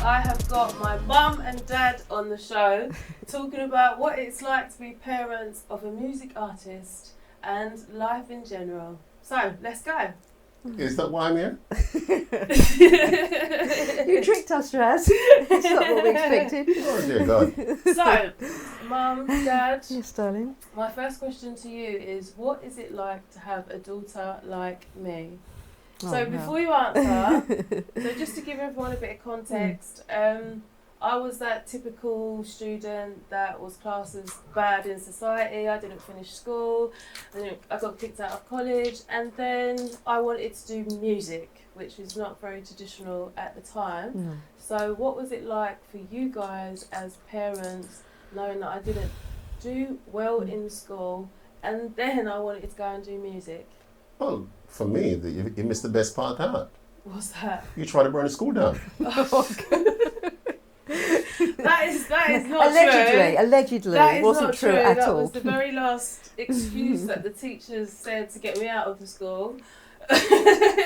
I have got my mum and dad on the show talking about what it's like to be parents of a music artist and life in general. So, let's go. Is that why I'm here? You tricked us, Raz. It's not what we expected. Oh dear God. So, mum, dad, Yes, darling. my first question to you is, what is it like to have a daughter like me? So before you answer, so just to give everyone a bit of context, I was that typical student that was classed as bad in society. I didn't finish school, I got kicked out of college, and then I wanted to do music, which is not very traditional at the time. No. So what was it like for you guys as parents, knowing that I didn't do well in school, and then I wanted to go and do music? Well, for me, you missed the best part out. What's that? You tried to burn the school down. That is not Allegedly, true. allegedly, That it is wasn't not true at that all. was the very last excuse that the teachers said to get me out of the school.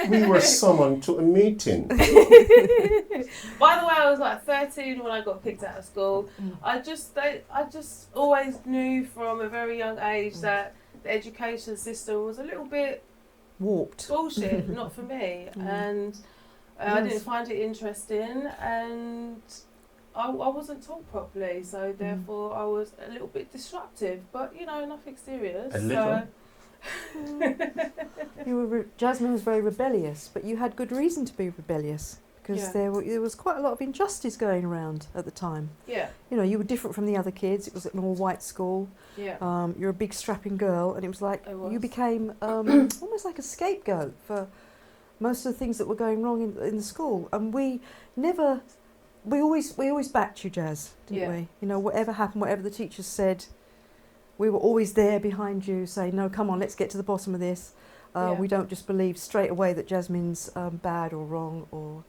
We were summoned to a meeting. By the way, I was like 13 when I got kicked out of school. I just always knew from a very young age that the education system was a little bit Warped. bullshit, not for me, and I didn't find it interesting, and I wasn't taught properly, so therefore I was a little bit disruptive, but nothing serious. A little? Jasmine was very rebellious, but you had good reason to be rebellious because there was quite a lot of injustice going around at the time. Yeah. You were different from the other kids. It was an all-white school. Yeah. You're a big strapping girl, and it was like you became almost like a scapegoat for most of the things that were going wrong in the school. And we always backed you, Jazz, didn't we? Whatever happened, whatever the teachers said, we were always there behind you, saying, "No, come on, let's get to the bottom of this." We don't just believe straight away that Jasmine's bad or wrong or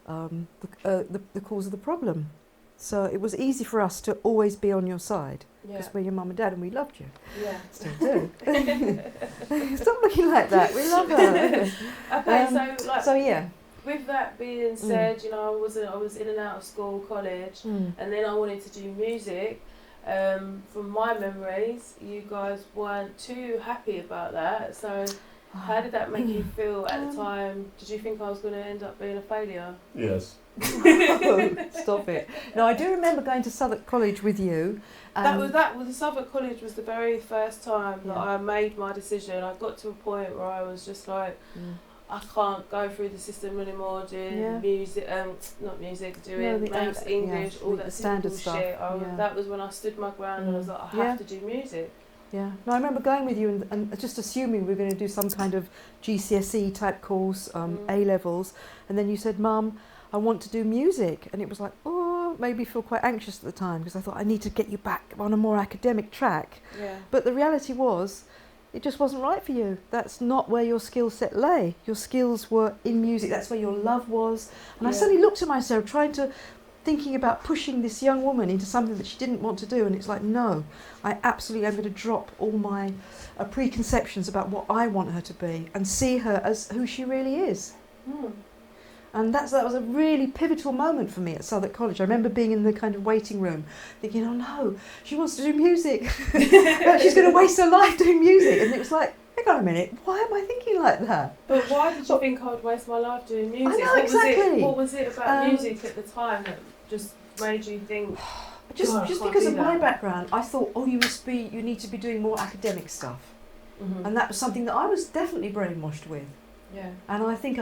the cause of the problem. So it was easy for us to always be on your side because we're your mum and dad and we loved you. Yeah. Still do. Stop looking like that. We love her. Okay, so yeah. With that being said, I was in and out of school, college, and then I wanted to do music. From my memories, you guys weren't too happy about that. So how did that make you feel at the time? Did you think I was going to end up being a failure? Yes. Stop it. No, I do remember going to Southwark College with you. That was the Southwark College was the very first time that I made my decision. I got to a point where I was just like, I can't go through the system anymore, doing music, doing maths, English, all that standard stuff. Shit. That was when I stood my ground and I was like, I have to do music. Yeah. No, I remember going with you and just assuming we were going to do some kind of GCSE type course, A-levels, and then you said, "Mum, I want to do music," and it was like, oh, made me feel quite anxious at the time because I thought I need to get you back on a more academic track. Yeah. But the reality was, it just wasn't right for you. That's not where your skill set lay. Your skills were in music. That's where your love was. And I suddenly looked at myself thinking about pushing this young woman into something that she didn't want to do. And it's like, no, I absolutely am going to drop all my preconceptions about what I want her to be and see her as who she really is. And that was a really pivotal moment for me at Southwark College. I remember being in the kind of waiting room thinking, oh no, she wants to do music. She's going to waste her life doing music. And it was like, hang on a minute, why am I thinking like that? But why did you think I would waste my life doing music? I know, exactly. What was it about music at the time that just made you think... Just because of my background, I thought, you need to be doing more academic stuff. And that was something that I was definitely brainwashed with. Yeah. And I think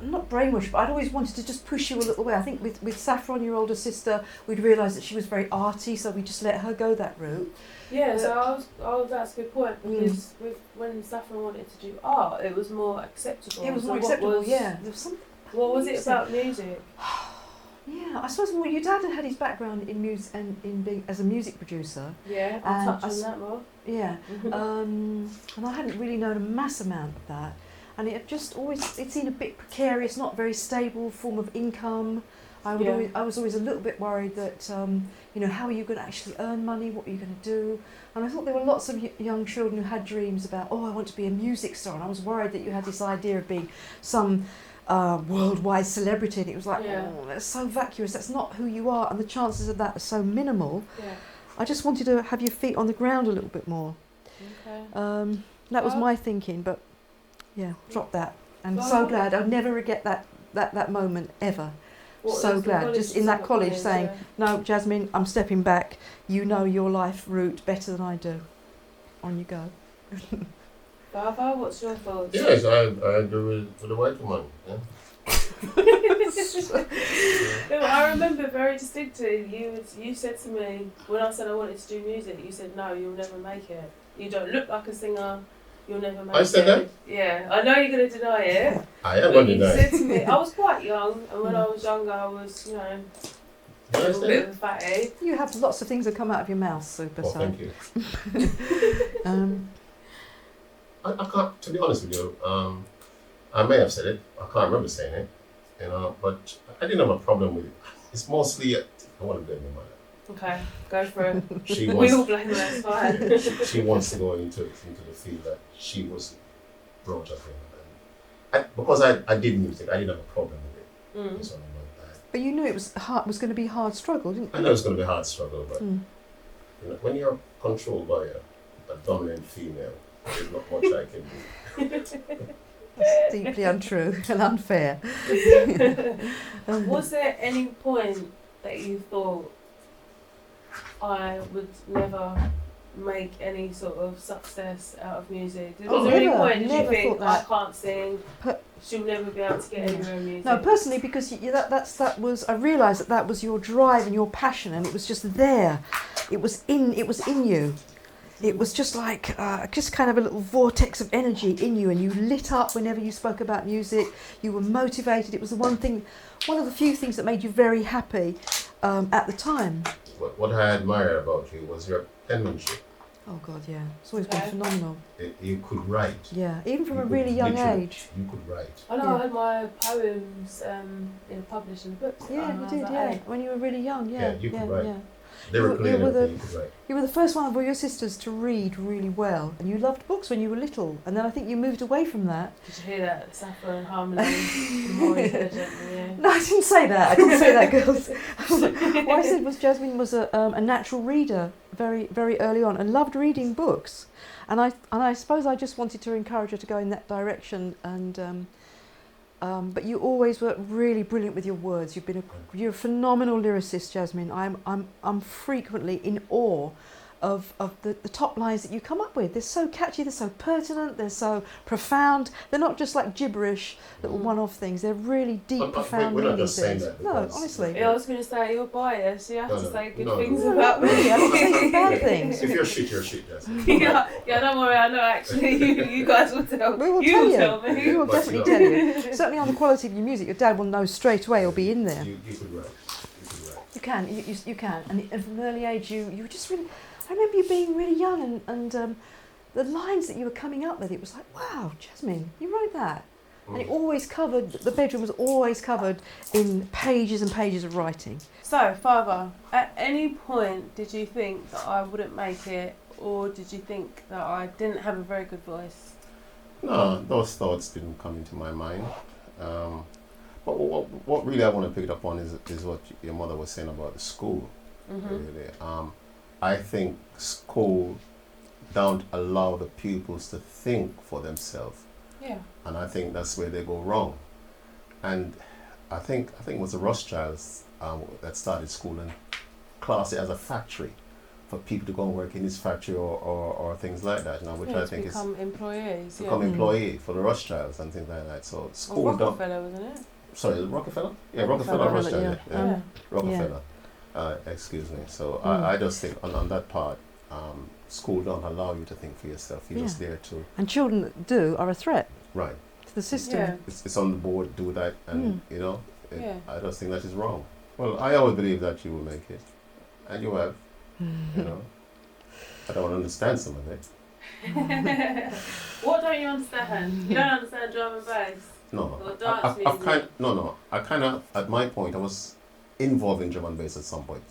not brainwashed, but I'd always wanted to just push you a little way. I think with Saffron, your older sister, we'd realised that she was very arty, so we just let her go that route. Yeah, so that's a good point, because when Saffron wanted to do art, it was more acceptable. It was more acceptable, yeah. There was something. What was it about music? Yeah, I suppose your dad had his background in music and in being as a music producer. Yeah, I'll touch on that more. Yeah, and I hadn't really known a mass amount of that. And it seemed a bit precarious, not very stable form of income. I was always a little bit worried that, how are you going to actually earn money? What are you going to do? And I thought there were lots of young children who had dreams about, I want to be a music star. And I was worried that you had this idea of being some worldwide celebrity, and it was like, Yeah. oh, that's so vacuous. That's not who you are, and the chances of that are so minimal. Yeah. I just wanted to have your feet on the ground a little bit more. Okay. That was Well- my thinking, but yeah, drop that. And Well- so glad. I'll never forget that moment ever. What, So was the glad. college Just in that summer college saying, yeah. no, Jasmine, I'm stepping back. You know your life route better than I do. On you go. Baba, what's your thoughts? Yes, I agree with the white woman. Yeah. No, I remember very distinctly, you said to me, when I said I wanted to do music, you said, no, you'll never make it. You don't look like a singer, you'll never make it. I said that? Yeah, I know you're going to deny it. I am But going to you deny said it. to me, I was quite young, and when I was younger, I was, Did I a little say bit that? of a fatty. You have lots of things that come out of your mouth, super. Oh, So. thank you. I can't, to be honest with you, I may have said it. I can't remember saying it, but I didn't have a problem with it. It's mostly, I want to blame my mother. Okay, go for it. She We wants, all blame her, it's fine. she wants to go into the field that she was brought up in. And because I did music, I didn't have a problem with it. Mm. It's only about that. But you knew it was going to be a hard struggle, didn't I you? know it's going to be a hard struggle, but Mm. when you're controlled by a dominant female, there's not much I can do. That's deeply untrue and unfair. Was there any point that you thought I would never make any sort of success out of music? Was there any never, point did you never think thought I that. can't sing, she'll never be able to get anywhere in music? No, personally, because that was. I realised that was your drive and your passion, and it was just there. It was in you. It was just like, just kind of a little vortex of energy in you, and you lit up whenever you spoke about music. You were motivated. It was the one of the few things that made you very happy at the time. What I admire about you was your penmanship. Oh God, yeah, it's always been phenomenal. You could write. Yeah, even from You a could really young literally- age. You could write. I know Yeah. I had my poems published in books. Yeah, when I you was did. like Yeah, 8. when you were really young. Yeah, Yeah, you could write. yeah. Lyrically, you were the- you could write. You were the first one of all your sisters to read really well, and you loved books when you were little. And then I think you moved away from that. Did you hear that? Sappho and Harmony. More intelligently, yeah. No, I didn't say that. I didn't say that, girls. What I said was Jasmine was a natural reader very, very early on and loved reading books. And I suppose I just wanted to encourage her to go in that direction. And but you always were really brilliant with your words. You're a phenomenal lyricist, Jasmine. I'm frequently in awe of the top lines that you come up with. They're so catchy, they're so pertinent, they're so profound. They're not just like gibberish, little one-off things. They're really deep, profound we're not meaning just saying things. that No, because- honestly. Yeah, I was going to say, you're biased. You have No, to no, say good no, things no. about me. Really, I don't say bad things. If you're shit, you're shit. That's it. Yeah, don't worry. I know actually. You guys will tell. We will you tell will you. tell me. We will But, definitely tell you. Certainly on the quality of your music, your dad will know straight away. It'll be in there. You could write. You could write. You can, you can. And from an early age, you were just really. I remember you being really young, and the lines that you were coming up with, it was like, wow, Jasmine, you wrote that. And it always covered, the bedroom was always covered in pages and pages of writing. So, Father, at any point did you think that I wouldn't make it, or did you think that I didn't have a very good voice? No, those thoughts didn't come into my mind. But what really I want to pick it up on is what your mother was saying about the school. Mm-hmm. Really. I think school don't allow the pupils to think for themselves. Yeah. And I think that's where they go wrong. And I think it was the Rothschilds that started school and class it as a factory for people to go and work in this factory or things like that. Now, which Yeah, I to think become employees. become Yeah. employee for the Rothschilds and things like that. So school Well, don't. Rockefeller, wasn't it? Sorry, Rockefeller? Yeah, Rockefeller, Rockefeller Rothschild. yeah. Yeah. Rockefeller. Excuse me. So I just think on that part, school don't allow you to think for yourself. You're just there to And children that do are a threat right. to the system. Yeah. It's on the board. Do that, and Yeah. I just think that is wrong. Well, I always believe that you will make it, and you have. I don't understand some of it. What don't you understand? You don't understand drum and bass? No, Or dance music? I kind of at my point I was involved in drum and bass at some point.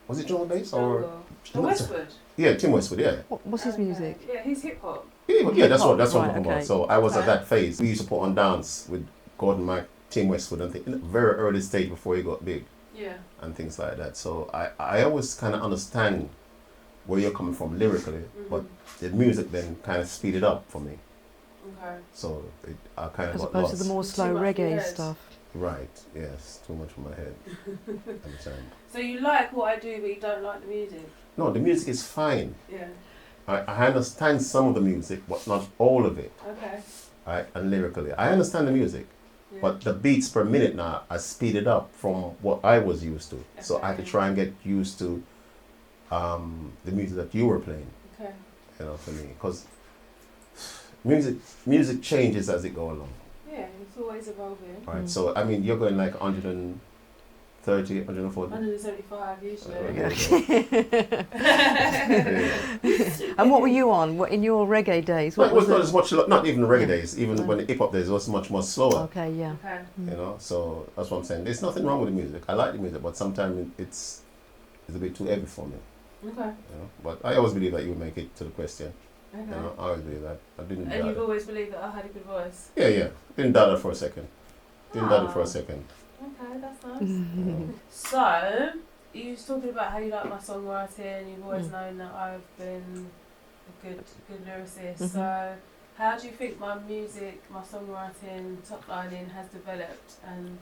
Was it drum and bass or? Jungle. The Westwood. Yeah, Tim Westwood. Yeah. What's his music? Yeah, he's hip hop. Yeah, that's what I'm Right, talking about. okay. So I was at Okay. that phase. We used to put on dance with Gordon Mac, Tim Westwood and in a very early stage before he got big Yeah. and things like that. So I always kind of understand where you're coming from lyrically, but the music then kind of speeded up for me. Okay. So I kind of As got opposed lost. to the more Too slow much for your reggae head. stuff. Right, yes, too much for my head. Understand. So you like what I do, but you don't like the music? No, the music is fine. Yeah. I understand some of the music, but not all of it. Okay. Right, and lyrically. I understand the music, Yeah. but the beats per minute now are speeded up from what I was used to. So I had to try and get used to the music that you were playing. Okay. You know, for me, because music changes as it goes along. Yeah, it's always evolving. Right. So I mean, you're going like 130, 140. 175 usually. And what were you on? What in your reggae days? Well, What it was was not as much. Not even reggae Yeah. days. Even No. when the hip hop days, it was much more slower. Okay, yeah. Okay. You know, so that's what I'm saying. There's nothing wrong with the music. I like the music, but sometimes it's a bit too heavy for me. Okay. You know, but I always believe that you would make it to the question. Okay. You know, I always believe that. I didn't. And doubt you've it. always believed that I had a good voice? Yeah. Didn't doubt it for a second. Didn't doubt it for Ah. a second. Okay, that's nice. You know. So, you was talking about how you like my songwriting. You've always Mm. known that I've been a good lyricist. Mhm. So, how do you think my music, my songwriting, top lining has developed? And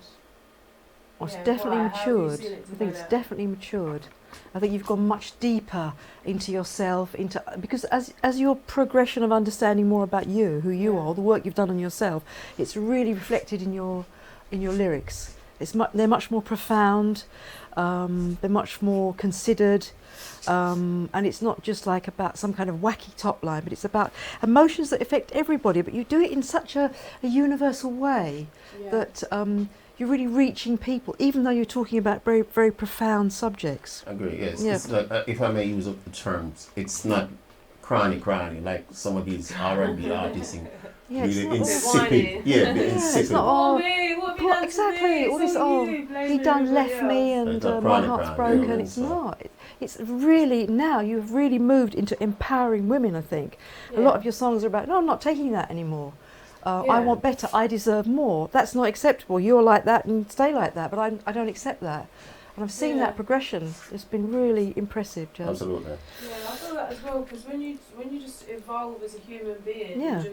Well, it's yeah, definitely why? How have you matured. seen it I think it's develop? definitely matured. I think you've gone much deeper into yourself, because as your progression of understanding more about you, who you Yeah. are, the work you've done on yourself, it's really reflected in your lyrics. They're much more profound. They're much more considered. And it's not just like about some kind of wacky top line, but it's about emotions that affect everybody. But you do it in such a universal way Yeah. that you're really reaching people, even though you're talking about very, very profound subjects. I agree. Yes. Yeah. It's like if I may use the terms, it's not cranny like some of these R&B artists. Yeah, it's Really not all- insipid. Whiny. Yeah, Yeah, it's insipid. not Oh, all- me, what have you Well, done exactly, to me? all It's this, you, blaming he done everybody left me else. and It's not my chronic heart's crime, broken. yeah, It's so- not. It's really, now you've really moved into empowering women, I think. A Yeah. lot of your songs are about, no, I'm not taking that anymore. I Yeah. want better, I deserve more. That's not acceptable. You're like that and stay like that, but I don't accept that. And I've seen Yeah. that progression. It's been really impressive, Joe. Absolutely. Yeah, I feel that as well, because when you just evolve as a human being, Yeah.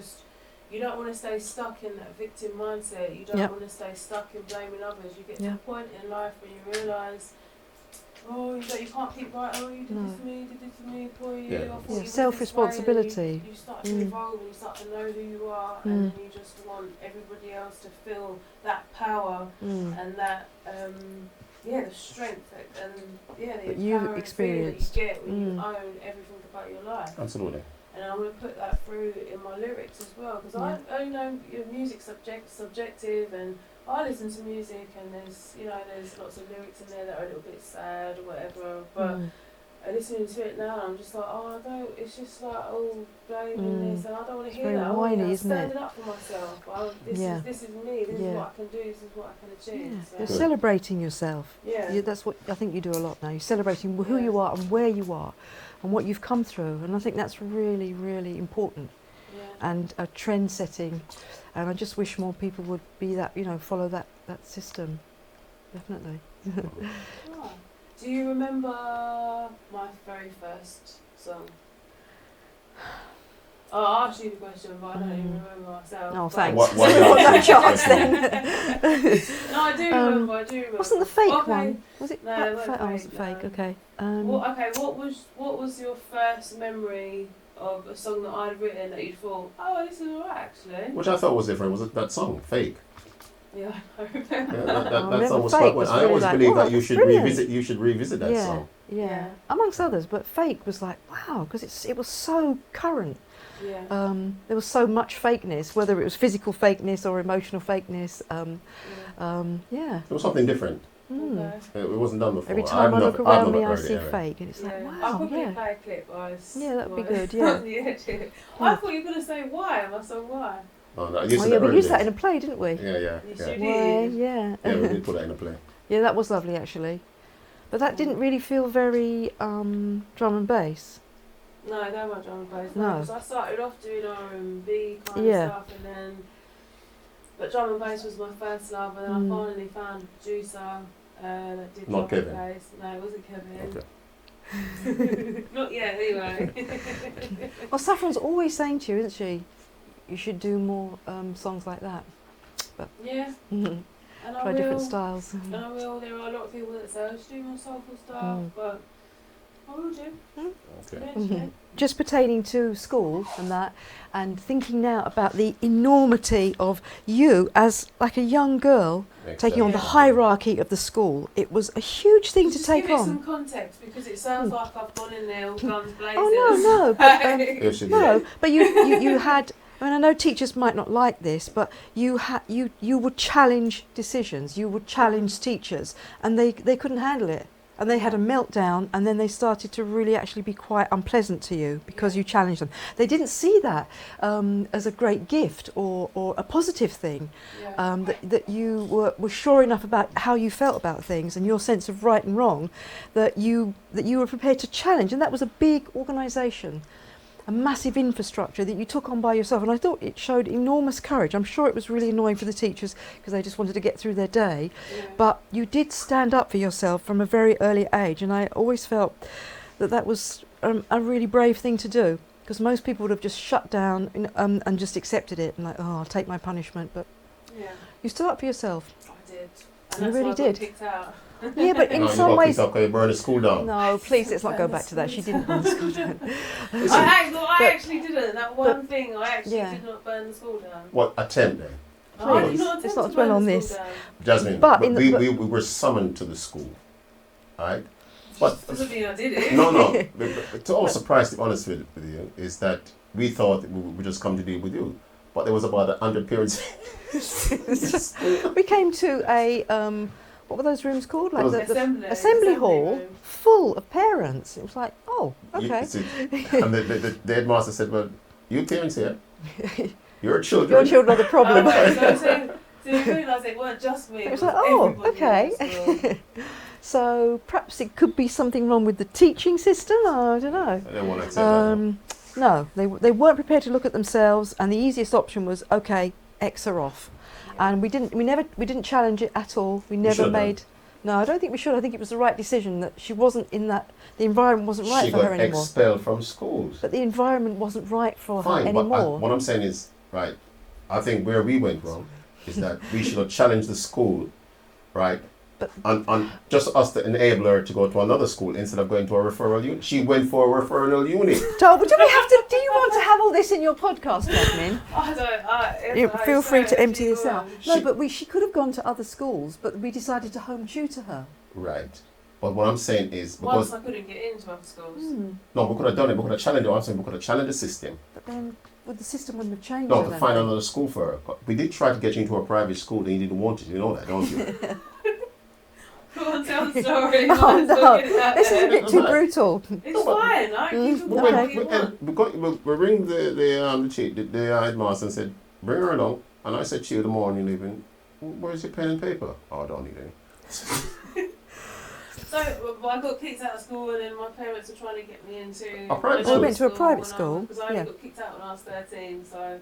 you don't want to stay stuck in that victim mindset. You don't Yep. want to stay stuck in blaming others. You get to Yeah. a point in life when you realise, oh, you can't keep right. Oh, you did No. this to me, you did this to me, poor you. Yeah. I thought Yeah, you were this self-responsibility. way, and You start to Mm. evolve and you start to know who you are, Mm. and then you just want everybody else to feel that power Mm. and that the strength and the That you've empowering experienced. feeling that you get when you Mm. own everything about your life. Absolutely. And I want to put that through in my lyrics as well, because I know your music's subjective, and I listen to music, and there's lots of lyrics in there that are a little bit sad or whatever, but Mm. listening to it now, I'm just like, it's just like, blaming Mm. this, and I don't want to It's hear very that. whiny, I'm isn't it? standing up for myself. Yeah. This is me, this Yeah. is what I can do, this is what I can achieve. Yeah. You're So, celebrating yourself. yeah. That's what I think you do a lot now. You're celebrating who Yeah. you are and where you are and what you've come through. And I think that's really, really important Yeah. and trend setting. And I just wish more people would be that, follow that system. Definitely. Oh. Do you remember my very first song? Oh, I asked you the question, but I don't even remember myself. Oh, But- thanks. Why you Got that asking chance that then. No, I do remember. I do remember. Wasn't the fake Okay. one? Was it? No, that it wasn't oh, was it fake, fake? no. Okay. What was your first memory of a song that I'd written that you thought, oh, this is alright actually? Which I thought was different was that song, Fake. Yeah, I remember. Yeah, I that remember song was Fake quite was I really always like, believe wow, that you that's should brilliant. revisit that yeah, song. yeah. Amongst others, but Fake was like, wow, because it was so current. Yeah. There was so much fakeness, whether it was physical fakeness or emotional fakeness. Yeah. It was something different. Mm. Okay. It wasn't done before. Every time I look I've around never me, I heard see it, fake, and it's Yeah. like, I'll wow, probably yeah. play a clip. Guys. Yeah, that'd be Why? good, yeah. Yeah. I thought you were going to say why, my song Why. Oh, no, I Oh used to yeah, we early used that days. in a play, didn't we? Yeah. You Yeah. should. Why, yeah. Yeah, we did put that in a play. Yeah, that was lovely actually. But that didn't really feel very drum and bass. No, that much on place. No. Because I started off doing R&B kind Yeah. of stuff, and then But drum and bass was my first love, and then I finally found a producer that did Not drum and Kevin. bass. No, it wasn't Kevin. Okay. Not yet, anyway. Well, Saffron's always saying to you, isn't she? You should do more songs like that. But Yeah. mhm, And try different styles. And I will. There are a lot of people that say I should do more soulful stuff, but I will do. Okay. Eventually. Just pertaining to school and that, and thinking now about the enormity of you as like a young girl taking on the Yeah. hierarchy of the school. It was a huge thing to Just take give it on. some context, because it sounds like I've gone in there all guns blazing. Oh no, but Yes, you did. no, but you had. I mean, I know teachers might not like this, but you would challenge decisions. You would challenge teachers, and they couldn't handle it, and they had a meltdown, and then they started to really actually be quite unpleasant to you because you challenged them. They didn't see that as a great gift or a positive thing. Yeah. That you were sure enough about how you felt about things and your sense of right and wrong, that you were prepared to challenge, and that was a big organisation. A massive infrastructure that you took on by yourself, and I thought it showed enormous courage. I'm sure it was really annoying for the teachers because they just wanted to get through their day, but you did stand up for yourself from a very early age, and I always felt that was a really brave thing to do, because most people would have just shut down and just accepted it and like, oh, I'll take my punishment. But you stood up for yourself. I did. And You that's really why I did. got kicked out. Yeah, but in No, some you got ways. kicked out 'cause you burned the school down. No, please, let's not go back to that. She didn't burn the school down. I actually didn't. That one thing, I actually yeah. did not burn the school down. What attempt then? I did Please, not let's attempt not to dwell burn on the this. school down. Jasmine, But but in the- we were summoned to the school, right? But Doesn't mean I did it. no. But to our surprise, to be honest with you, is that we thought we would just come to deal with you, but there was about 100 parents. We came to a what were those rooms called? Like the assembly hall, room. full of parents. It was like, oh, okay. And the headmaster said, "Well, you parents here, your children. Your children are the problem. So you realise it weren't just me. It was like, oh, everybody okay. in the school. So perhaps it could be something wrong with the teaching system. I don't know. I don't want to accept that. No, they weren't prepared to look at themselves, and the easiest option was, okay, X are off. And we didn't challenge it at all. We never made. No, I don't think we should. I think it was the right decision that she wasn't in that. The environment wasn't right for her anymore. She got expelled from schools. But the environment wasn't right for her Fine, anymore. but what I'm saying is, right, I think where we went wrong is that we should have challenged the school, right, and just us to enable her to go to another school instead of going to a referral unit. She went for a referral unit. Do you want to have all this in your podcast, Jasmine? I don't. Feel free to empty this out. No, but she could have gone to other schools, but we decided to home tutor her. Right. But what I'm saying is, Once because I couldn't get into other schools. no, we could have done it. We could have challenged it. I'm saying we could have challenged the system. But then, the system wouldn't have changed. No, I to don't find think. another school for her. We did try to get you into a private school, and you didn't want it. You know that, don't you? Go on, tell the story. Oh no, this is a bit too brutal. It's fine. You can talk what you want. We ring the headmaster and said, bring her along. And I said to you the morning leaving, where's your pen and paper? Oh, I don't need any. So I got kicked out of school, and then my parents were trying to get me into A private Oh, school? you went to a private school? Because I only Yeah. got kicked out when I was 13, so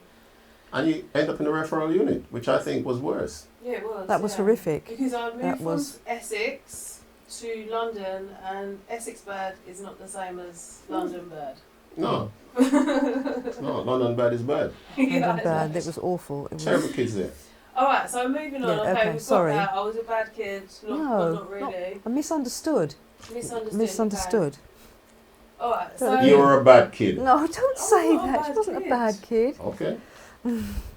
And you end up in the referral unit, which I think was worse. yeah, it was. That was yeah. horrific. Because I That moved was- from Essex to London, and Essex bad is not the same as London bad. No. No, London bad is bad. Yeah, Bad. It was awful. It was. Terrible kids there. Alright, so moving on. Yeah, Okay, okay, we've sorry. got that. I was a bad kid. Not really. I misunderstood. Misunderstood. Okay. Alright, so... You were a bad kid. No, don't say not a that. She bad wasn't a kid. bad kid. Okay.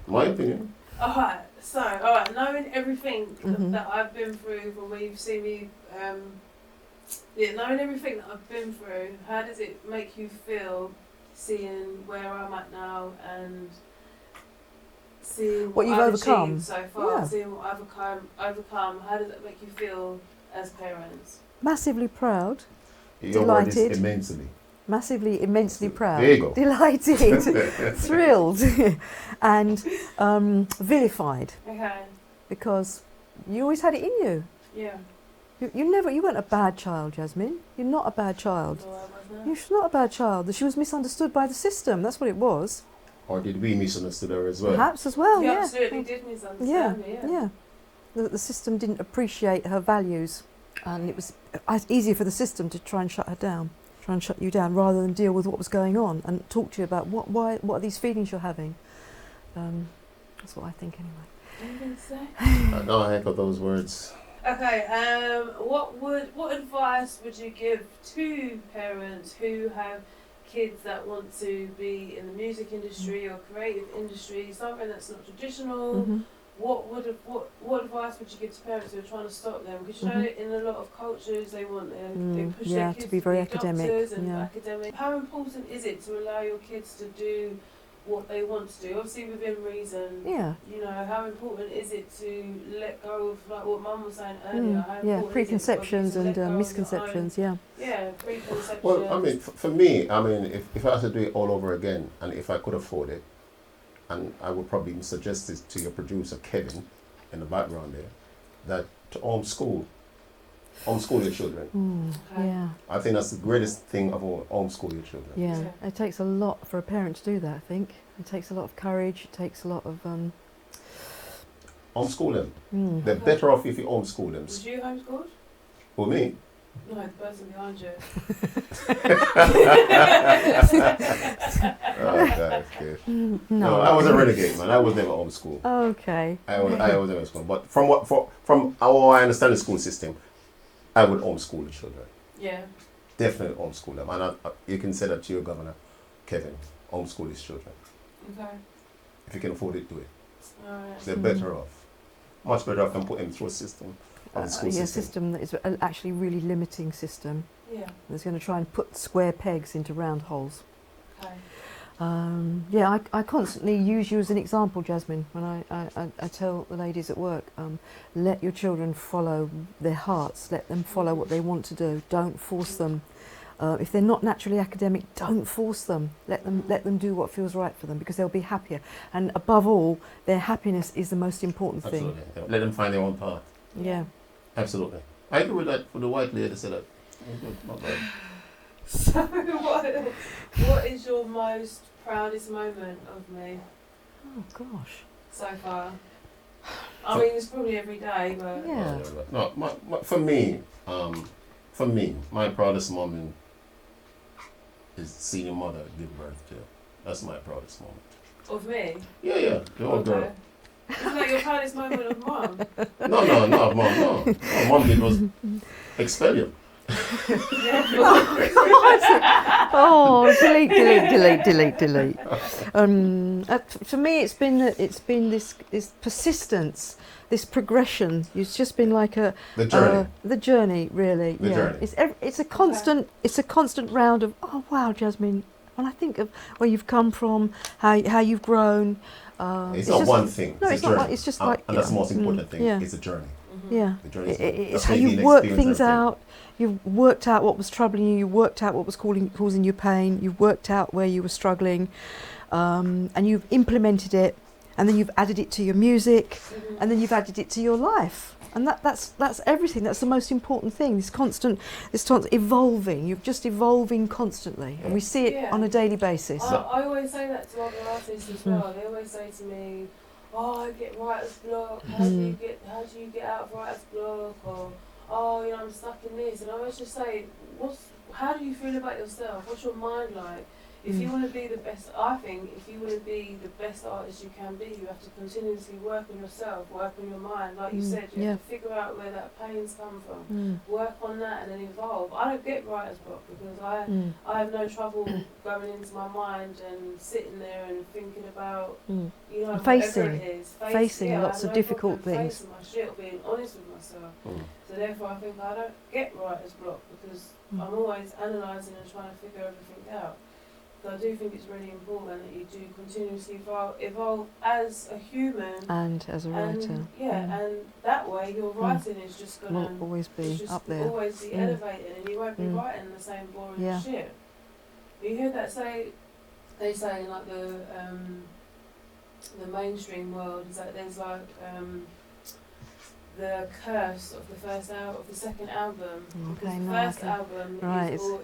My opinion. Alright, knowing everything Mhm. that I've been through from where you've seen me, knowing everything that I've been through, how does it make you feel seeing where I'm at now and seeing What you've I've overcome. achieved so far, Yeah. seeing what I've overcome, how does it make you feel as parents? Massively proud. Your word is Delighted. immensely. Massively, immensely proud. There you go. Delighted. Thrilled. And vilified. Okay, Because you always had it in you. yeah. You weren't a bad child, Jasmine. You're not a bad child. Well, I wasn't. You're not a bad child. She was misunderstood by the system. That's what it was. Or did we misunderstood her as well? Perhaps as well, You yeah. absolutely did misunderstand me, yeah. Yeah. The system didn't appreciate her values, and it was easier for the system to try and shut her down, try and shut you down, rather than deal with what was going on and talk to you about what are these feelings you're having. That's what I think anyway. Anything to say? No, I echo those words. Okay, what advice would you give to parents who have kids that want to be in the music industry or creative industry, something that's not traditional? Mm-hmm. What advice would you give to parents who are trying to stop them? Because you know, in a lot of cultures, they want they push their kids to be very academic. doctors and academic. How important is it to allow your kids to do what they want to do? Obviously, within reason. Yeah. You know, how important is it to let go of, like what Mum was saying earlier? How important preconceptions is it to let and go misconceptions. of your own, preconceptions. Well, I mean, for me, I mean, if I had to do it all over again, and if I could afford it, and I would probably suggest this to your producer, Kevin, in the background there, that to homeschool your children. Okay. Yeah. I think that's the greatest thing of all, homeschool your children. Yeah. It takes a lot for a parent to do that, I think. It takes a lot of courage, it takes a lot of... Homeschool them. They're better off if you homeschool them. Was you homeschooled? For me? No, the person behind you. Oh, God, okay. No, I was a renegade, man. I was never homeschooled. Okay. I was never homeschooled. But from how I understand the school system, I would homeschool the children. Yeah. Definitely homeschool them. And you can say that to your governor, Kevin, homeschool his children. Okay. If you can afford it, do it. Alright. They're better off. Much better off than put them through a system. The school a system. system that is actually really limiting system. Yeah. That's going to try and put square pegs into round holes. Okay. I constantly use you as an example, Jasmine, when I tell the ladies at work, let your children follow their hearts, let them follow what they want to do, don't force them. If they're not naturally academic, don't force them. Let them do what feels right for them, because they'll be happier. And above all, their happiness is the most important thing. Absolutely. Let them find their own path. Yeah. Absolutely. I agree with that. For the white lady said that. Not bad. So, what is your most proudest moment of me Oh gosh. so far? I mean, it's probably every day, but Yeah. No, for me, my proudest moment is seeing your mother give birth to. That's my proudest moment. of me. Yeah, the old girl. Isn't that your proudest moment of Mum? No, mom, no. What mom did was expel you. Oh, delete. For me, it's been this persistence, this progression. It's just been like the journey, really. The journey. It's a constant round of, oh wow, Jasmine. When I think of where you've come from, how you've grown. It's not just one thing. No, it's not one. It's just like, and that's the most important thing. Yeah. It's a journey. Yeah, The journey it's how you work things out. You've worked out what was troubling you. You worked out what was causing you pain. You've worked out where you were struggling, and you've implemented it. And then you've added it to your music, and then you've added it to your life. And that's everything. That's the most important thing. This constant evolving. You're just evolving constantly, and we see it on a daily basis. I always say that to other artists as well. They always say to me, "Oh, I get writer's block. How do you get out of writer's block?" Or, "Oh, you know, I'm stuck in this." And I always just say, how do you feel about yourself? What's your mind like? If you want to be the best, I think, if you want to be the best artist you can be, you have to continuously work on yourself, work on your mind. Like you said, you have to figure out where that pain's come from, work on that, and then evolve. I don't get writer's block because I have no trouble going into my mind and sitting there and thinking about, you know, whatever it is. Facing lots of difficult things. Facing my shit, being honest with myself. So therefore, I think I don't get writer's block because I'm always analysing and trying to figure everything out. So I do think it's really important that you do continuously evolve as a human and as a writer. And that way your writing is just going to always be up there. Always be elevated, and you won't be writing the same boring shit. You hear that they say in like the mainstream world is that there's like the curse of the second album. Because the first album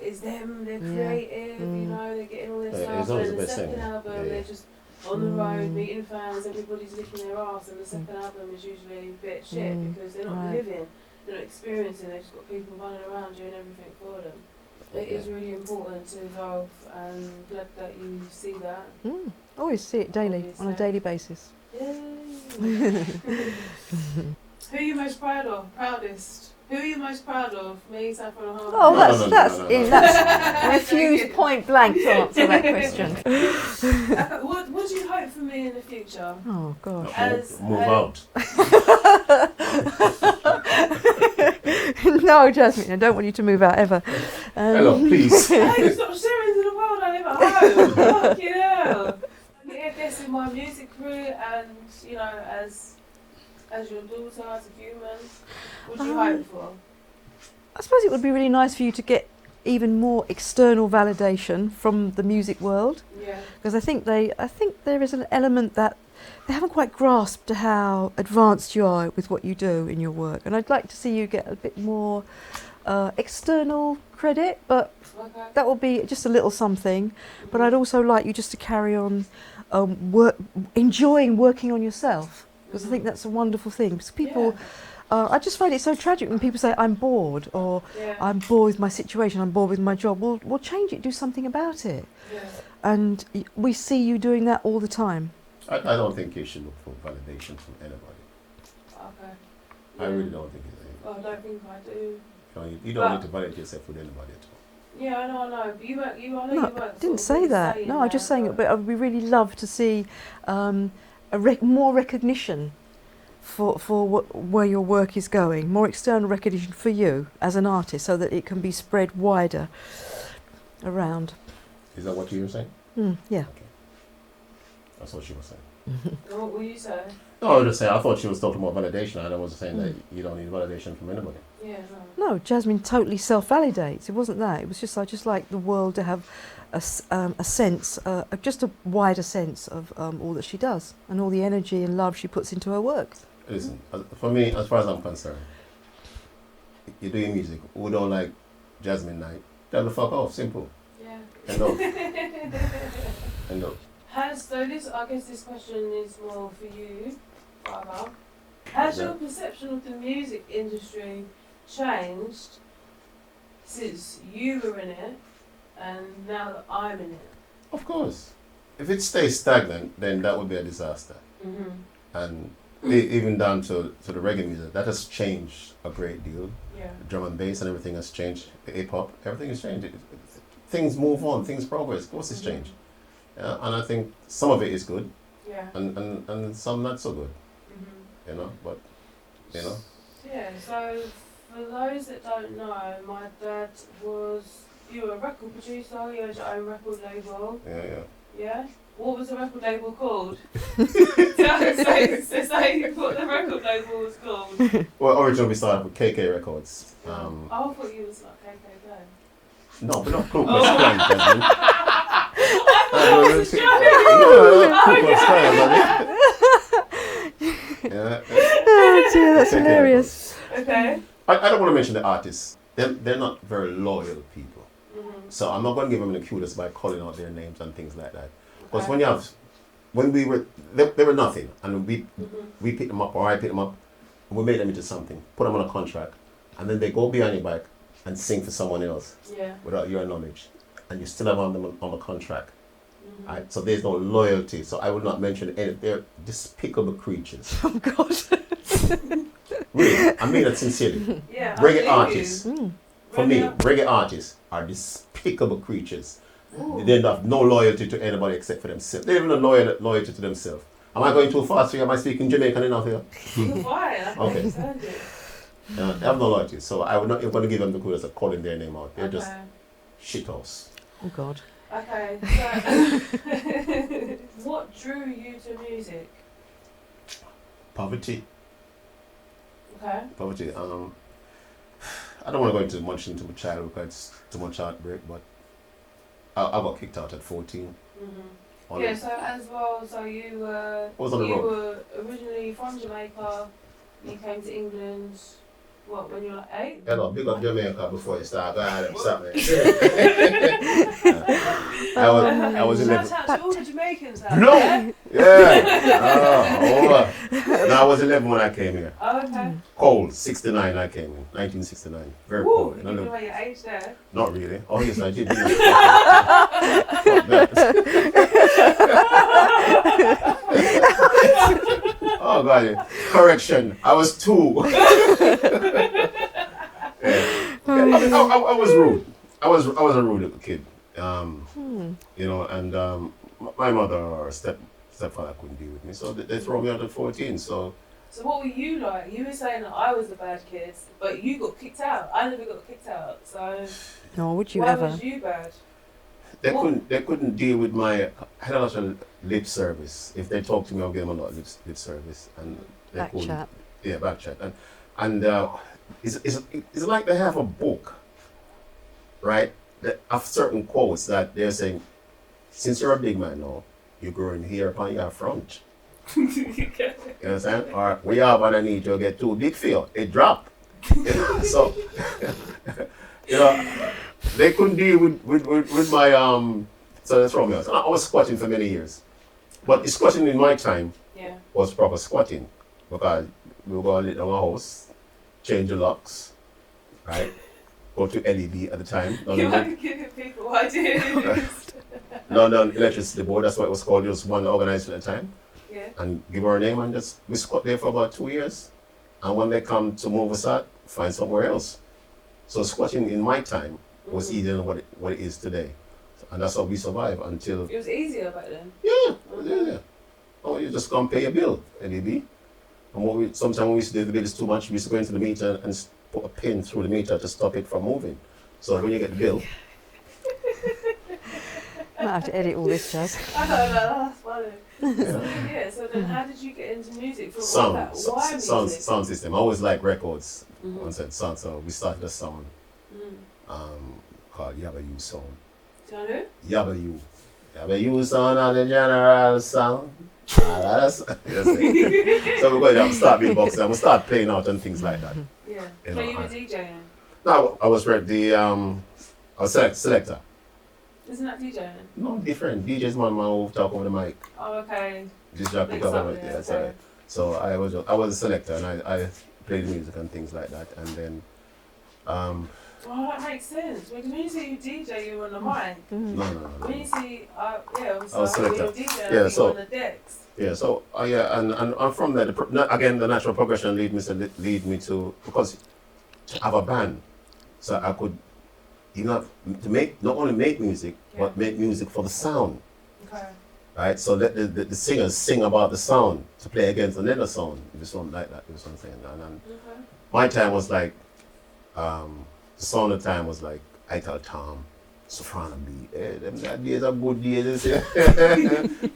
is them, they're creative, you know, they're getting all this stuff, and the second album they're just on the road, meeting fans, everybody's licking their arse, and the second album is usually a bit shit because they're not living, they're not experiencing, they've just got people running around doing everything for them. It is really important to evolve, and glad that you see that. Always see it daily, on a daily basis. Yay! Who are you most proudest? Who are you most proud of? Me, Saffron, or Harvey? Oh, that's refuse point blank to answer that question. What do you hope for me in the future? Oh gosh. Move out. No, Jasmine, I don't want you to move out ever. Hello, please. Hey, stop sharing to the world. I live at home. Fucking hell. I guess in my music career, and you know, as your daughter, as a human, what do you hope for? I suppose it would be really nice for you to get even more external validation from the music world. Yeah. Because I think there is an element that they haven't quite grasped how advanced you are with what you do in your work, and I'd like to see you get a bit more external credit, but that will be just a little something. But I'd also like you just to carry on enjoying working on yourself, because I think that's a wonderful thing. Because people, I just find it so tragic when people say, I'm bored, or I'm bored with my situation, I'm bored with my job. Well, change it, do something about it. Yeah. And we see you doing that all the time. I don't think you should look for validation from anybody. Okay. I really don't think it's Well, I don't think I do. You don't need to validate yourself with anybody at all. Yeah, I know. But I know No, you I weren't didn't sort of say that. saying No, I'm just saying it, but we really love to see more recognition for where your work is going, more external recognition for you as an artist, so that it can be spread wider around. Is that what you were saying? Yeah. Okay. That's what she was saying. What were you saying? No, I was just saying, I thought she was talking about validation, and I wasn't saying that you don't need validation from anybody. Yeah, No, Jasmine totally self-validates. It wasn't that. It was just I just like the world to have a sense, just a wider sense of all that she does and all the energy and love she puts into her work. Listen, for me, as far as I'm concerned, you're doing music. Who don't like Jasmine Knight? Tell the fuck off. Simple. Yeah. End of. End of. I guess this question is more for you, Father. Has your perception of the music industry changed since you were in it and now that I'm in it? Of course. If it stays stagnant, then that would be a disaster. And even down to the reggae music, that has changed a great deal. Yeah. The drum and bass and everything has changed. The hip hop, everything has changed. Things move on, things progress. Of course it's changed. Yeah, and I think some of it is good. Yeah. And some not so good. You know, but you know. Yeah, so for those that don't know, my dad you were a record producer, you had your own record label. Yeah. Yeah? What was the record label called? Say what the record label was called. Well, originally we started with KK Records. I thought you was like KKK. No, but not Ku Klux Klan, Jasmine. I was joking. Oh dear, that's hilarious. Okay. I don't want to mention the artists. They're not very loyal people. So I'm not going to give them the kudos by calling out their names and things like that. Because they were nothing, and we picked them up, or I picked them up, and we made them into something, put them on a contract, and then they go behind your back and sing for someone else without your knowledge, and you still have them on a contract. Right? So there's no loyalty. So I would not mention any. They're despicable creatures. Oh God. Really, I mean it sincerely. Yeah, reggae artists, for me, reggae artists are despicable creatures. They don't have no loyalty to anybody except for themselves. They don't even have loyalty to themselves. Am I going too fast for you? Am I speaking Jamaican enough here? Why? Okay. They have no loyalty, so I would not even give them the kudos of calling their name out. They're just shithouse. Oh God. Okay, so what drew you to music? Poverty. Okay. Poverty. I don't want to go into my childhood because it's too much heartbreak, but I got kicked out at 14. Yeah, so as well, so you were originally from Jamaica, you came to England, What, when you're like 8? Hello, big up Jamaica before you start going something. I was 11. Shout out to all the Jamaicans out No! there. Yeah! No, I was 11 when I came here. Oh, okay. Cold, 69 I came in, 1969. Very Woo, cold. you give away your age there. Not really. Oh yes, I did. Oh God! Correction. I was 2. Yeah. I was rude. I was a rude little kid. You know, and my mother or stepfather couldn't deal with me, so they throw me out at 14. So what were you like? You were saying that I was the bad kid, but you got kicked out. I never got kicked out, so. No, would you why ever? was you bad? they couldn't deal with my. I had a lot of lip service. If they talked to me, I'll give them a lot of lip service, and they Back couldn't. chat. Yeah, back chat, and it's like they have a book, right? That have certain quotes that they're saying, since you're a big man now, you're growing hair upon your front. You understand? Or we have underneath you get too big for you. It drop. So you know, they couldn't deal with my so that's wrong. So I was squatting for many years. But the squatting in my time was proper squatting. Because we were going to live in our house, change the locks, right? Go to LED at the time. You might be giving people ideas. London Electricity Board, that's what it was called. It was one organization at the time. Yeah. And give her a name and just we squat there for about 2 years. And when they come to move us out, find somewhere else. So squatting in my time was easier than what it is today. And that's how we survive until... It was easier back then? Yeah. Oh, you just come pay your bill, LED. And sometimes when we used to do the bill is too much, we used to go into the meter and put a pin through the meter to stop it from moving. So when you get the bill... I might have to edit all this, Chaz. I know, that's funny. So then how did you get into music? Why music? Sound system. I always like records. Once said sound, so we started a sound called Yabba You Sound. Do you know who? Yabba You Sound on the general sound. So we're going to start beatboxing and we'll start playing out and things like that. Yeah. You So know, you were DJing? No, I was I was selector. Isn't that DJing? No, different. DJ's man who talk over the mic. Oh, okay. Just talk over the mic. Yeah, so I was a selector and I played music and things like that. And then oh, that makes sense. When you say you DJ, you were on the mic. No. When you see, I was you were selector. DJ, So on the decks. Yeah, so and from there, again, the natural progression lead me to because to have a band, so I could, to not only make music, but make music for the sound. Okay. Right, so let the singers sing about the sound to play against another sound. It was something like that. It was something, and my time was like, the sound of time was like Ital Tom. Soprano beat. Them days are good days.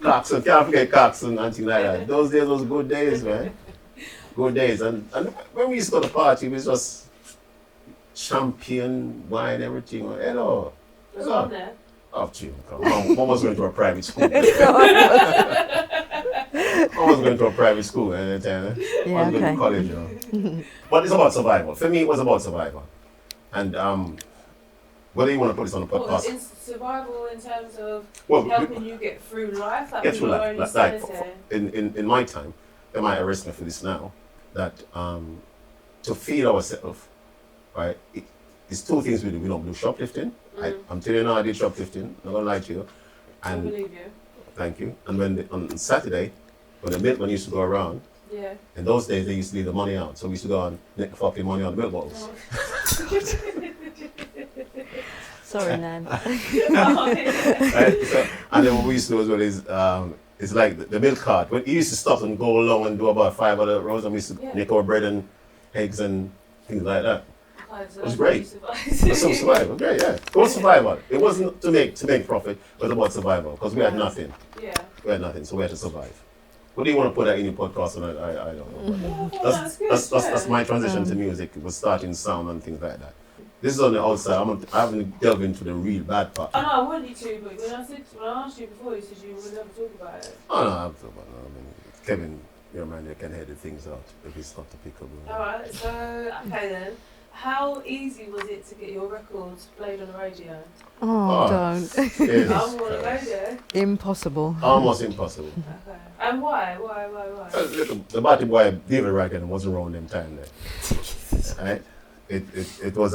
Clarkson, can't forget Clarkson and things like that. Those days was good days, man. Good days. And when we used to go to party, it was just champagne, wine, everything. Hello. Was on there? Off tune. Mom was going to a private school. Mom was going to a private school and then I was going to college, you know. But it's about survival. For me, it was about survival. And whether you want to put this on a podcast. In survival in terms of helping you get through life? Like Get through life. Like in my time, they might arrest me for this now, that to feed ourselves, right, it's two things we do. We don't do shoplifting. I'm telling you now, I did shoplifting. I'm not going to lie to you. I believe you. Thank you. And on Saturday, when the milkman used to go around, in those days they used to leave the money out. So we used to go and nick the fucking money on the milk bottles. Sorry, Nan. Right? So, and then what we used to do as well is it's like the milk cart. When he used to stop and go along and do about 5 other rows, and we used to nick our bread and eggs and things like that. So it was great. It was some survival. Great, yeah. It was survival. It wasn't to make profit. It was about survival because we had nothing. Yeah. We had nothing, so we had to survive. What do you want to put that in your podcast? I don't know. That's my transition to music. It was starting sound and things like that. This is on the outside. I haven't delved into the real bad part. I know I want you to, but when I asked you before, you said you would never talk about it. Oh no, I have to talk about it. I mean, Kevin, your man, you can edit things out if it's not applicable. Alright, so, okay then. How easy was it to get your records played on the radio? Oh, don't. Yes. I want to go there. Impossible. Almost impossible. Okay. And why? Why? The Batty Boy David Raggan wasn't around them time there. Right? It was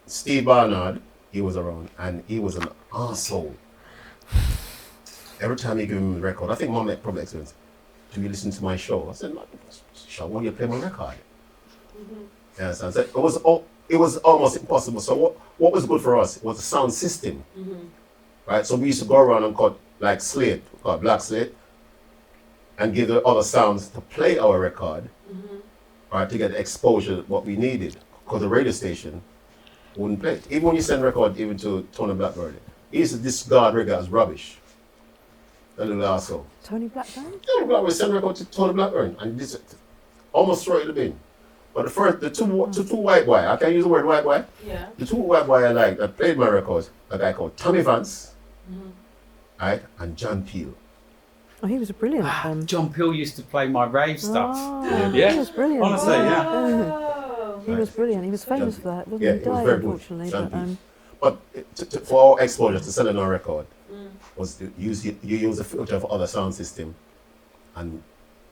Steve Barnard, he was around, and he was an arsehole. Every time he gave him a record, I think Mom had probably experienced, do you listen to my show? I said, no, show when you play my record. Mm-hmm. Yes, I said, it was almost impossible. So what was good for us was the sound system. Mm-hmm. Right? So we used to go around and cut like slate, cut black slate, and give the other sounds to play our record, Mm-hmm. right, to get the exposure what we needed. Because the radio station wouldn't play it. Even when you send record even to Tony Blackburn, he used to discard reggae as rubbish. That little asshole. Tony Blackburn? Tony Blackburn send record to Tony Blackburn and this almost throw it in the bin. But the two white boy, I can't use the word white boy. Yeah. The two white boy I like that played my records, a guy called Tommy Vance, Mm-hmm. right, and John Peel. Oh, he was a brilliant. John Peel used to play my rave stuff. Oh, Yeah. He was brilliant. Honestly, yeah. Oh. He was brilliant. He was famous for that, wasn't Yeah, he? he was Died, very good. unfortunately. John But, Peel. But for our exposure to selling our record Mm. was to you use a filter for other sound system, and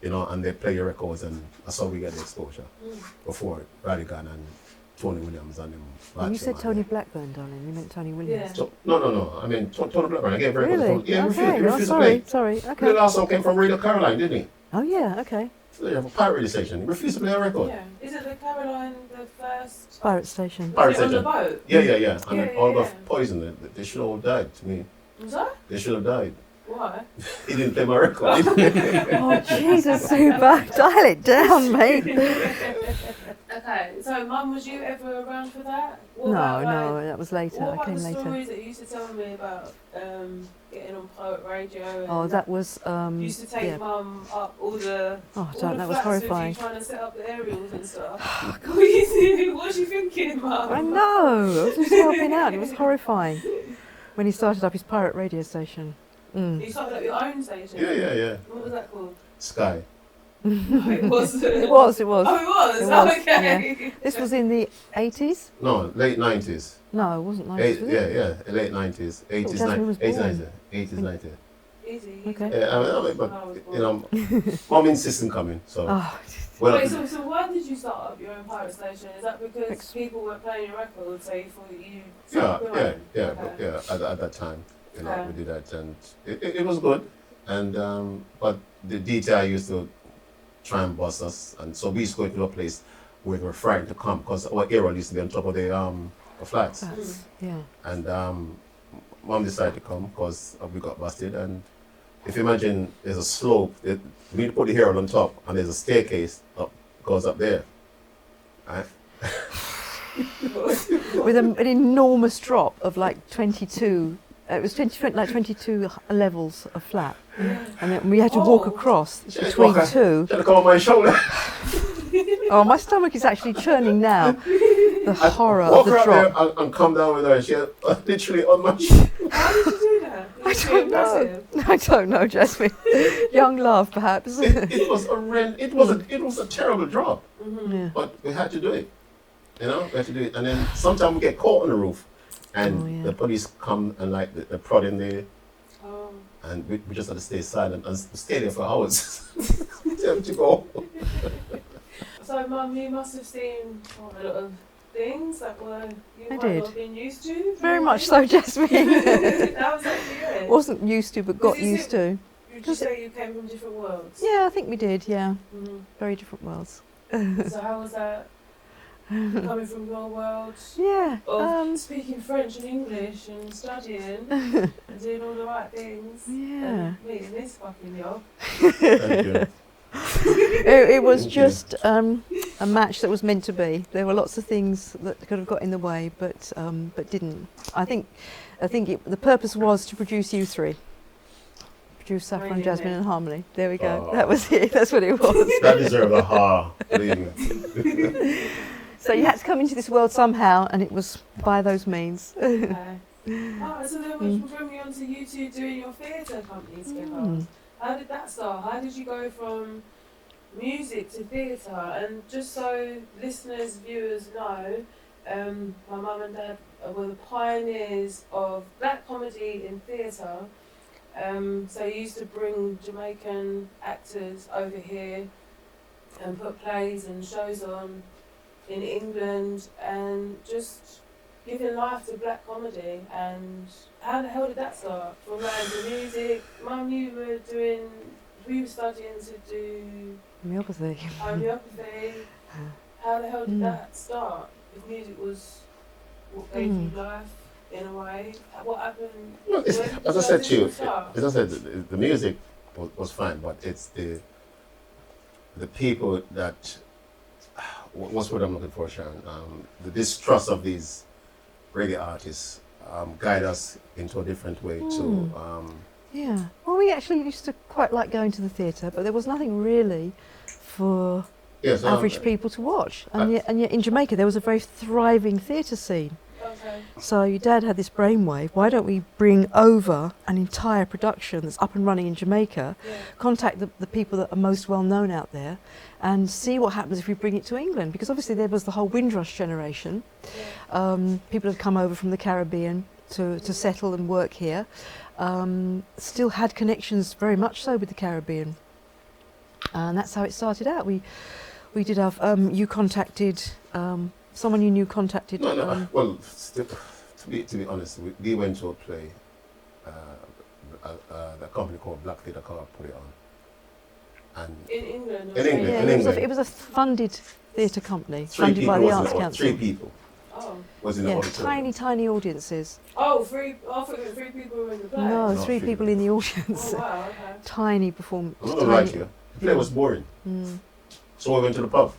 and they play your records, and that's how we get the exposure. Mm. Before Radigan and Tony Williams and them. when you said Macho Tony Man. Blackburn, darling, you meant Tony Williams. Yeah. So, no. I mean Tony Blackburn. I gave records. Really? Yeah, Okay. he refused to sorry. play. Sorry. The Okay. last song came from Radio Caroline, didn't he? Oh yeah. Okay. So they have a pirate radio station. He refused to play a record. Yeah. Is it the Caroline, the first? Pirate Station. Pirate Was it on the station. boat? Yeah. And Yeah, then all yeah, the poison. They should have all died to me. Was that? They should have died. Why? He didn't play my record. Oh Jesus, Super! Dial it down, mate. Okay, so Mum, was you ever around for that? What No, about, no, like, that was later. What I about came the later. stories that you used to tell me about getting on Poet Radio? And Oh, that was you used to take yeah. Mum up all the Oh, all don't. the That was flats with horrifying. you trying to set up the aerials and stuff. What were you What was you thinking, Mum? I know. I was just helping out. It was horrifying when he started up his pirate radio station. You started up your own station. Yeah. What was that called? Sky. No, it wasn't. It was. It was. Oh, it was. It Oh, was, okay. This was in the 80s. No, late 90s. No, it wasn't 90s. Was it? Yeah, late 90s. 80s, Jasmine was 80s, born. 90s. 80s, 90s. Easy. Okay. Yeah, I mean, but, Mom insisted coming, so. Oh, Well, Wait, so why did you start up your own pirate station? Is that because people were playing your records, so you thought you yeah, started your own? Okay. at that time, Okay. we did that, and it was good, and but the DTI used to try and bust us, and so we used to go to a place where we were frightened to come, because our aerial used to be on top of the flats, that's, yeah. and Mom decided to come because we got busted, and if you imagine there's a slope, we need to put the aerial on top, and there's a staircase goes up there, right? With an enormous drop of like 22. It was 22 levels of flat, and then we had to walk across between two. Should have come on my shoulder. Oh, my stomach is actually churning now. The horror of Walk the her up drop. there and come down with her, and she had literally on my shoulder. How did you do that? I don't know. I don't know, Jasmine. Young love, perhaps. It was it was a terrible drop, Yeah. but we had to do it. We had to do it, and then sometimes we get caught on the roof, and the police come and like the prod in there, and we just had to stay silent and stay there for hours. Tell them to go. So, Mum, you must have seen a lot of things that you might did. not have been used to. Very much so, Jasmine. That was actually good. Wasn't used to, but got used to. Would you say you came from different worlds? Yeah, I think we did. Yeah, Mm. very different worlds. So how was that coming from your world Yeah. of speaking French and English and studying and doing all the right things Yeah. and meeting this fucking yob? Thank you. It was Thank you. just a match that was meant to be. There were lots of things that could have got in the way, but didn't. I think the purpose was to produce you three. Produce Saffron, Brilliant. Jasmine and Harmony. There we go. Oh. That was it. That's what it was. That deserved a ha. Believe me. So you had to come into this world somehow, and it was by those means. Okay. Oh, so then we bring me on to you two doing your theatre company together. How did that start? How did you go from music to theatre, and just so listeners, viewers know, my mum and dad were the pioneers of black comedy in theatre. So they used to bring Jamaican actors over here and put plays and shows on in England and just giving life to black comedy. And how the hell did that start? From like the music, Mum, we were studying to do Homeopathy. homeopathy. How the hell did that start? If music was what gave you life in a way, what happened? Well, as I said to you, the music was fine, but it's the people that, what's what I'm looking for, Sharon? The distrust of these reggae artists guide us into a different way too. Yeah. Well, we actually used to quite like going to the theatre, but there was nothing really for average people to watch. And yet in Jamaica there was a very thriving theatre scene. Okay. So your dad had this brainwave, why don't we bring over an entire production that's up and running in Jamaica, contact the people that are most well known out there, and see what happens if we bring it to England. Because obviously there was the whole Windrush generation. People had come over from the Caribbean to settle and work here. Still had connections very much so with the Caribbean. And that's how it started out. We did have, you contacted, someone you knew contacted. No. Well, to be honest, we went to a play. The company called Black Theatre Club put it on. And in England. In England. Yeah, in England. it was a funded theatre company, Three funded by people the was in Arts the Council. 3 people Oh. was in the Yeah, auditorium. tiny audiences. Oh, three. I thought it was 3 people were in the play. No, No, 3 three people in the audience. Oh wow. Okay. Tiny performance. I'm not gonna lie to you. The play was boring. So we went to the pub.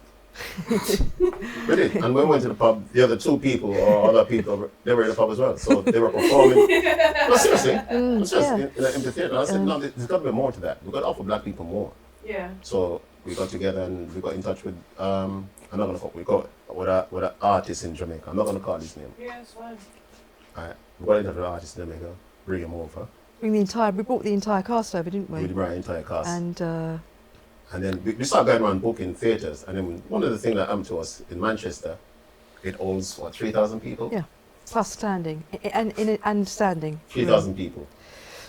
We did. And when we went to the pub, the other 2 people or other people, they were in the pub as well. So they were performing. No, seriously. In the theatre. I said, no, there's got to be more to that. We've got to offer black people more. Yeah. So we got together and we got in touch with, I'm not going to call, we got with an artist in Jamaica. I'm not going to call his name. Yeah, it's fine. Alright. We got in touch with an artist in Jamaica, bring him over. We brought the entire cast over, didn't we? We brought the entire cast. And then we started going around booking theatres. And then one of the things that happened to us in Manchester, it holds, 3,000 people? Yeah. Plus standing and standing. 3,000 people.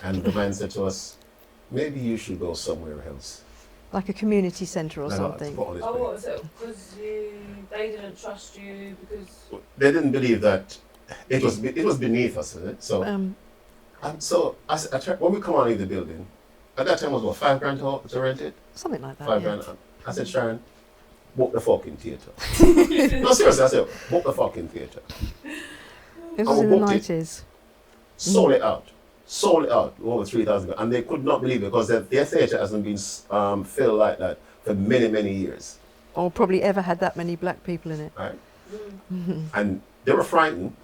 And the man said to us, maybe you should go somewhere else. Like a community centre or No, something. to put on this Oh, play. what was it? Because they didn't trust you because. They didn't believe that it was beneath us, isn't it? So, and so when we come out of the building, at that time it was what, $5,000 to rent it? Something like that. $5,000. I said, Sharon, book the fucking theatre. No, seriously, I said, book the fucking theatre. It was in the booked it. 90s. Sold it out. Over 3,000. And they could not believe it because their theatre hasn't been filled like that for many, many years. Or probably ever had that many black people in it. Right? And they were frightened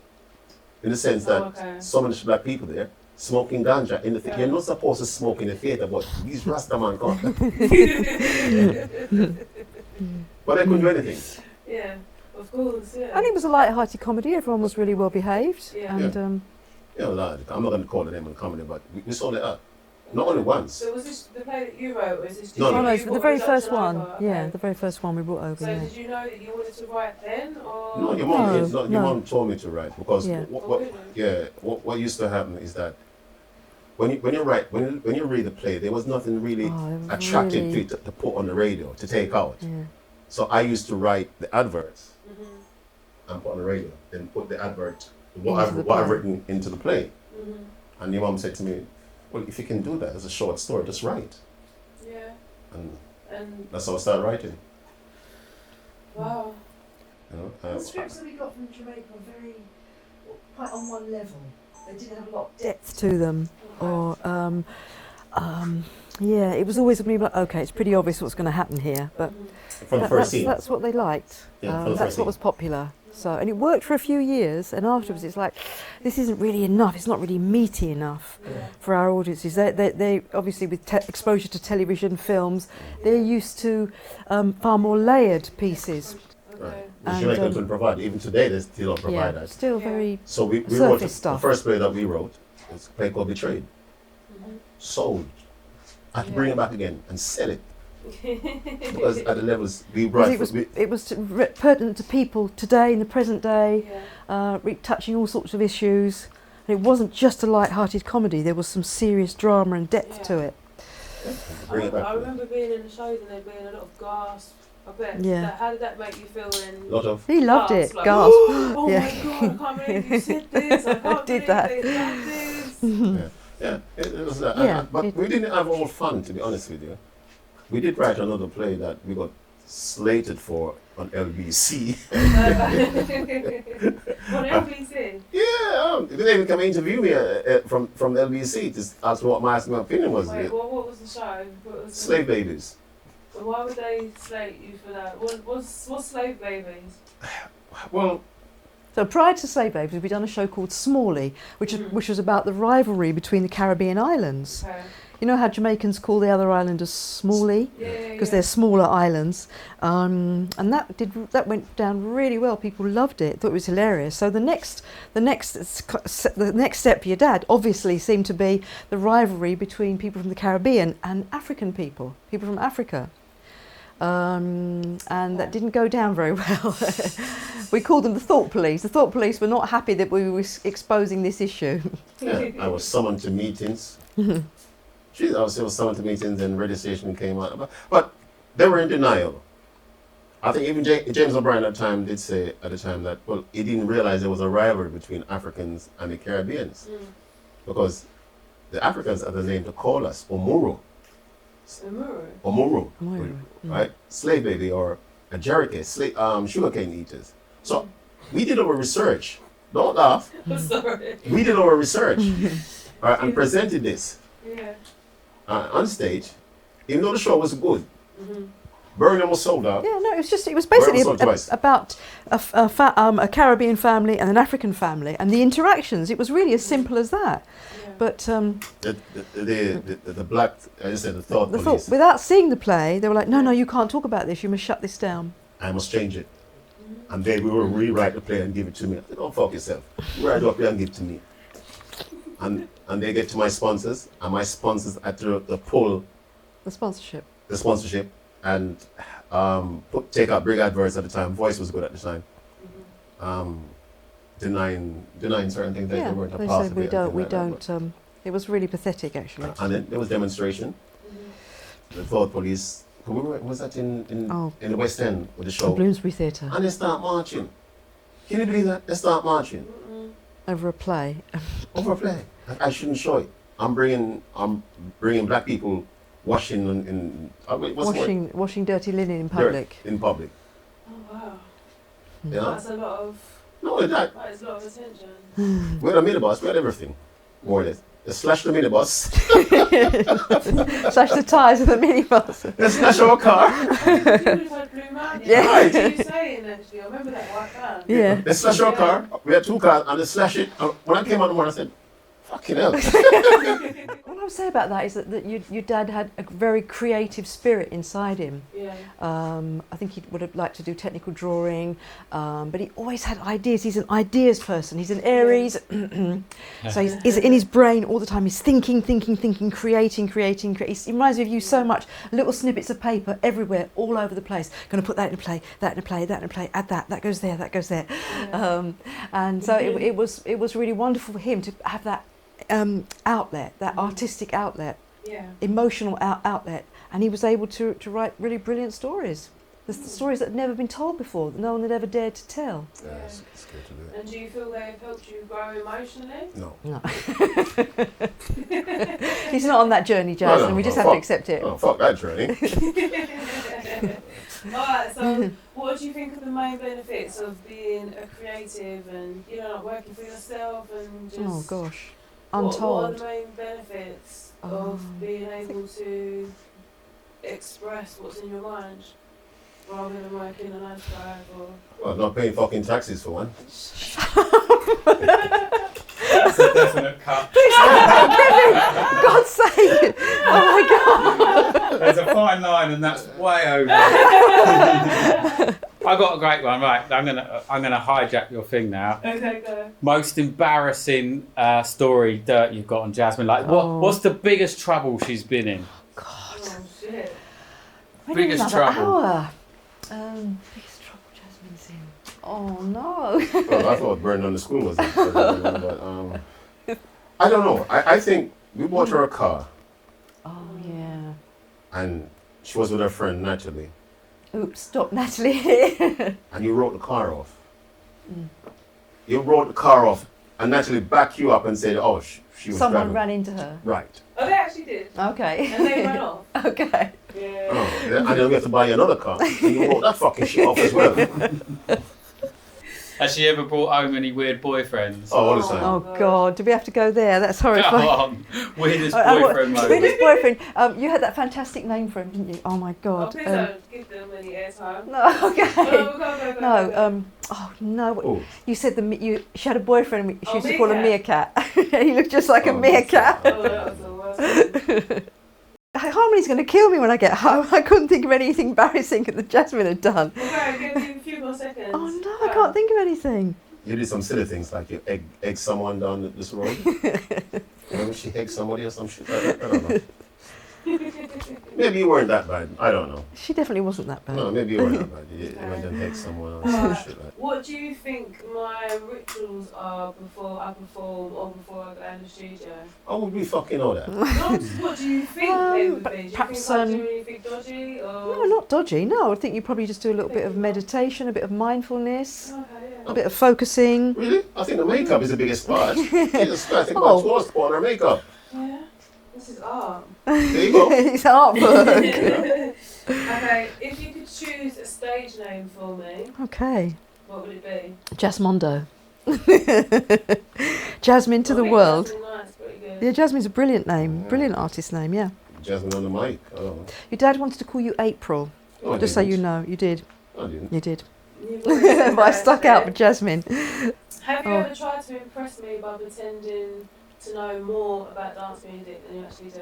in the sense that so many black people there smoking ganja in the theatre. You're not supposed to smoke in the theatre, but these Rasta man can't. But they couldn't do anything. Yeah, of course, yeah. And it was a light-hearted comedy. Everyone was really well behaved. Yeah. And I'm not going to call the name of the comedy, but we sold it out. Not only once. So was this the play that you wrote, or is this just No, it's the very first one. Over? Yeah, Okay. the very first one we brought over. So Yeah. did you know that you wanted to write then, or? No, your mom, your mom told me to write because what used to happen is that when you read the play, there was nothing really attractive to put on the radio to take out. Yeah. So I used to write the adverts and put on the radio, then put the advert what I've written into the play. And your mom said to me, "Well, if you can do that as a short story, just write." Yeah. And that's how I started writing. Wow. You know, The scripts that we got from Jamaica were very quite on one level. They didn't have a lot of depth to them, or it was always going to be like, okay, it's pretty obvious what's going to happen here, but from the first scene. That's what they liked. Yeah, from the that's first what was popular. So, and it worked for a few years, and afterwards it's like, this isn't really enough. It's not really meaty enough for our audiences. They obviously with exposure to television, films, they're used to far more layered pieces. Right. Which Jamaica couldn't provide. Even today, they still don't provide that. Still very So we wrote surface the stuff. first play that we wrote was a play called Betrayed. Sold. I had to bring it back again and sell it Because at the levels we Because write, it was pertinent to people today, in the present day, Yeah. touching all sorts of issues. And it wasn't just a light-hearted comedy. There was some serious drama and depth to it. I remember being in the shows and there being a lot of gasps. I bet. Yeah. How did that make you feel? When lot of. He loved it. Like, Gasp. oh Yeah. my god! I can't believe you said this. I can't Did believe that. they done this. Yeah, it was that. Yeah, But we didn't have all fun, to be honest with you. We did write another play that we got slated for on LBC. On LBC? Yeah, they even come interview me from LBC to ask what my opinion was. Wait, what was the show? What was Slave babies. Why would they slate you for that? What's slave babies? Well, So prior to Slave Babies, we'd done a show called Smalley, which was about the rivalry between the Caribbean islands. Okay. You know how Jamaicans call the other islanders Smalley? Yeah. Because they're smaller islands, and that went down really well. People loved it, thought it was hilarious. So the next step for your dad obviously seemed to be the rivalry between people from the Caribbean and African people from Africa, and that didn't go down very well. We called them the Thought Police. The Thought Police were not happy that we were exposing this issue. yeah, I was summoned to meetings. Jeez, I was summoned to meetings and registration came out. But they were in denial. I think even James O'Brien at the time did say that, well, he didn't realize there was a rivalry between Africans and the Caribbeans. Because the Africans had the name to call us, Omuru. Omuru. Right? Slave baby or a jerike, sugarcane eaters. So we did our research. Don't laugh. Sorry. We did our research and presented this. Yeah. On stage, even though the show was good, Birmingham was sold out. Yeah, no, it was basically twice. about a Caribbean family and an African family and the interactions. It was really as simple as that. Yeah. But The black, as I said, the thought police. without seeing the play, they were like, no, you can't talk about this. You must shut this down. I must change it. And they will rewrite the play and give it to me. I said, don't fuck yourself. Write it up here and give it to me. And they get to my sponsors, and my sponsors had to pull The sponsorship. and take out big adverts at the time. Voice was good at the time. Denying certain things that they weren't a they part said of we it. don't. It was really pathetic, actually. And then there was demonstration. The Thought Police. Was that in the West End with the The show? Bloomsbury Theatre. And they start marching. Can you believe that? They start marching Over a play. over a play. I shouldn't show it. I'm bringing black people washing Washing dirty linen in public. in public. Oh wow. Yeah. That's a lot of. No, that That is a lot of attention. we had a minibus. We had everything, more or less. They slashed the minibus. Slash the tyres of the minibus. They slashed our car. You would have had Blue Mountain. Yeah. Right. What you saying actually? I remember that white van. Yeah. They slashed our car. We had 2 cars, and they slashed it. And when I came out in the morning, I said, "Fucking hell." What I would say about that is that your dad had a very creative spirit inside him. Yeah. I think he would have liked to do technical drawing, but he always had ideas. He's an ideas person. He's an Aries, so he's in his brain all the time. He's thinking, creating. He reminds me of you so much. Little snippets of paper everywhere, all over the place. Going to put that in a play, that in a play, that in a play. Add that. That goes there. That goes there. Yeah. And so it was really wonderful for him to have that outlet, that artistic outlet. Yeah. Emotional outlet, and he was able to write really brilliant stories. The stories that had never been told before, that no one had ever dared to tell. Yeah, it's good to do it. And do you feel they've helped you grow emotionally? No. He's not on that journey, Jazz, and we just have to accept it. Oh, fuck that journey. Alright, so what do you think are the main benefits of being a creative and, like working for yourself and just... Oh gosh, What are untold. the main benefits of being able to express what's in your mind rather than working a 9 to 5 or... Well, not paying fucking taxes for one. That's a definite cut. God's sake! Oh my God! There's a fine line, and that's way over. I got a great one. Right, I'm gonna hijack your thing now. Okay, go. Most embarrassing story dirt you've got on Jasmine. Like, what's the biggest trouble she's been in? Oh, shit. We Biggest need another trouble. hour. Biggest trouble Jasmine's in. Oh no. Well, I thought burning on the school was it. But, I don't know. I think we bought her a car, Oh yeah. and she was with her friend Natalie, Oops, stop, Natalie. and you wrote the car off. You wrote the car off, and Natalie backed you up and said, "Oh, she was Someone driving." ran into her. Right. Oh, they actually did. Okay. And they ran off. Okay. Yeah. Oh, yeah, and then we have to buy you another car. And you wrote that fucking shit off as well. Has she ever brought home any weird boyfriends? Oh, all the time. Oh God, do we have to go there? That's horrifying. Come on. Weirdest Oh, boyfriend moment. Weirdest boyfriend. You had that fantastic name for him, didn't you? Oh my Oh, God. please don't give them any airtime. No, okay. Go. No. Oh no. Oh. You said she had a boyfriend. She Oh, used to call him meerkat. Meerkat. He looked just like a Oh, meerkat. Oh, that was the worst. Harmony's going to kill me when I get home. I couldn't think of anything embarrassing that Jasmine had done. Okay, give me a few more seconds. Oh no, I can't think of anything. You did some silly things like you egg someone down this road. Maybe she egged somebody or some shit like that. I don't know. Maybe you weren't that bad. I don't know. She definitely wasn't that bad. No, maybe you weren't that bad. You went and egged someone or some shit like that. What do you think my rituals are before I perform or before I go in the studio? How would we fucking know that? What do you think they would be? Do you perhaps, think I do anything dodgy? Or? No, not dodgy. No, I think you probably just do a little bit of meditation, a bit of mindfulness, Okay, a bit of focusing. Really? I think the makeup is the biggest part. Jesus Christ, I think about 2 hours to put on her makeup. yeah. This is art. There you go. It's artwork. Okay, if you could choose a stage name for me, Okay. what would it be? Jasmondo. Jasmine to the world. Nice, pretty good. Yeah, Jasmine's a brilliant name. Brilliant artist name, yeah. Jasmine on the mic. Oh, Your dad wanted to call you April. no, I Just so didn't. you know, you did. I didn't. You did. You've already said But I that, stuck out for Jasmine. Have you Oh. ever tried to impress me by pretending to know more about dance music than you actually do?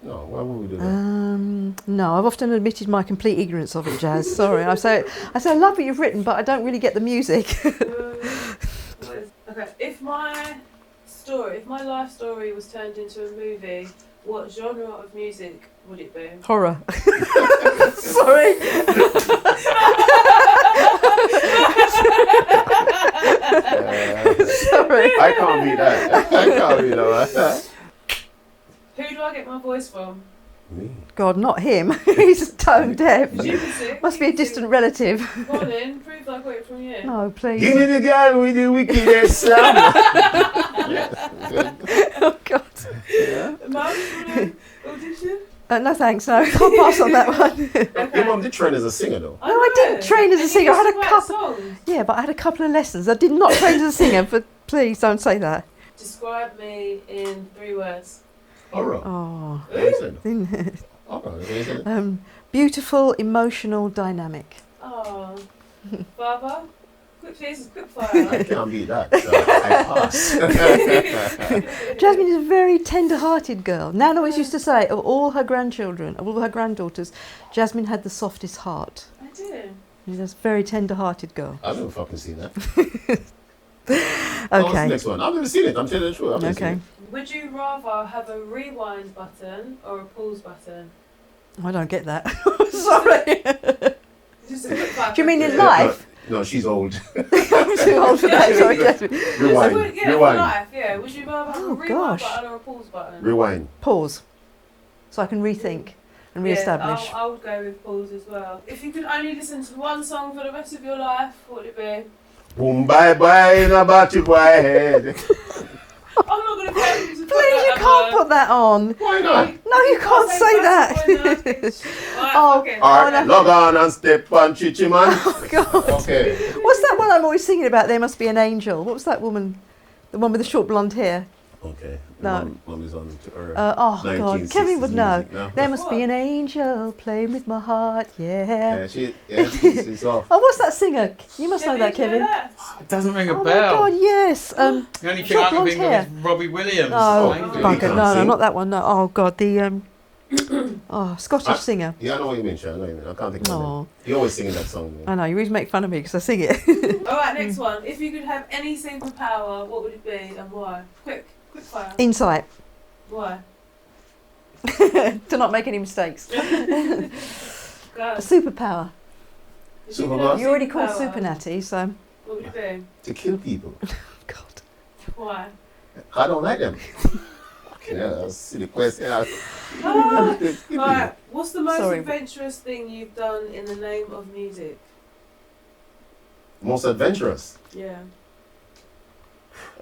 No, why would we do that? No, I've often admitted my complete ignorance of it, Jazz. Sorry. I say I love what you've written, but I don't really get the music. Okay, if my life story was turned into a movie, what genre of music would it be? Horror. Sorry. Sorry. I can't be that. I can't be that. Who do I get my voice from? Me. God, not him. He's tone deaf. You can sing. Must be a distant relative. Go on then, prove I got it from you. No, please. Give me the girl with the wickedest slam. Oh God. Mum, you want to audition? No thanks. No, I'll pass on that one. Your mum did train as a singer though. No, I didn't train as a And singer. you I had used a to write couple. songs. Yeah, but I had a couple of lessons. I did not train as a singer, but please don't say that. Describe me in 3 words. Alright. Oh. Alright. Beautiful, emotional, dynamic. Oh, Barbara, quick please, quick I fire. can't beat that. So I pass. Jasmine is a very tender-hearted girl. Nan always used to say, of all her grandchildren, of all her granddaughters, Jasmine had the softest heart. I do. She's a very tender-hearted girl. I've never fucking seen that. What's the Okay. next one? I've never seen it. I'm telling you the truth. I've never seen Okay. it. Would you rather have a rewind button or a pause button? I don't get that. Sorry. Just a quick fire. Do you mean in Yeah, life? No, she's old. I'm too old for that. Sorry, Jasmine. Rewind. Yeah, for Rewind. life, yeah. Would you rather have Oh, a rewind gosh. button or a pause button? Rewind. Pause. So I can rethink and re-establish. Yeah, I would go with pause as well. If you could only listen to one song for the rest of your life, what would it be? Boom, bye, bye, in a batty boy head. I'm not going to play you to put Please, you that can't put that on. Why not? No, you can't say that. Oh, okay. Alright, log on and step on Chichi man. Oh, God. Okay. What's that one I'm always singing about? There Must Be an Angel. What was that woman? The one with the short blonde hair. Okay. No. Mum is on to her. Oh, God. 1960s Kevin would know. music now. There must be an angel playing with my heart, yeah. Yeah, she's off. Oh, what's that singer? You must know that, Kevin. It doesn't ring a Oh, my bell. God, yes. The only thing I short can blonde think hair. of is Robbie Williams. Oh, you bugger. can't No, sing. not that one. No. Oh, God. The Scottish singer. Yeah, I know what you mean, Sharon. I know what you mean. I can't think of her name. Oh, You always singing that song. Man. I know. You always make fun of me because I sing it. Alright, next one. If you could have any superpower, what would it be and why? Quick fire. Insight. Why? To not make any mistakes. Go. A superpower. If you Superpower? could have a You already called superpower, Super Natty, so. What would it To kill people. God. be? Why? I don't like them. Okay, that's a silly question. Alright, what's the most Sorry. adventurous thing you've done in the name of music? Most adventurous. Yeah.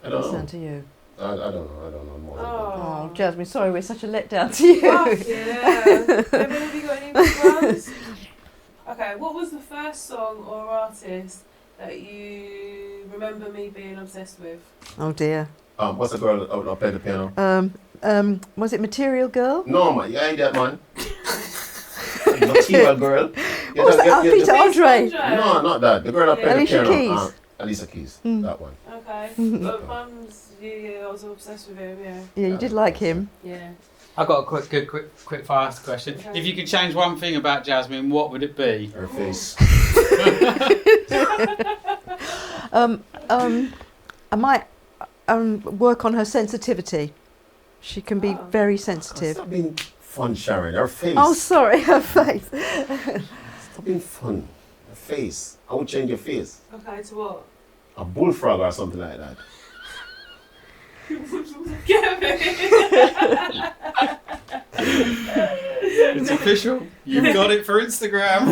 I don't Listen know. to you. I don't know more. Oh, Jasmine, sorry, we're such a letdown to you. Fuck yeah. Have you got any big ones? Okay, what was the first song or artist that you remember me being obsessed with? Oh dear. What's the girl that played the piano? Was it Material Girl? No, man, you ain't that man. Material girl. What was that? Peter Andre. No, not that. The girl that played Alicia the piano. Keys. Alicia Keys. Mm. That one. Okay. But Mum's, yeah, I was obsessed with him, yeah. Yeah, you did like him. Yeah. I've got a quick fast question. Okay. If you could change one thing about Jasmine, what would it be? Her face. I might work on her sensitivity. She can be Oh. very sensitive. Stop being fun, Sharon. Her face. Oh, sorry, her face. Stop being fun. Her face. I would change your face. Okay, to what? A bullfrog or something like that. It's official. You've got it for Instagram.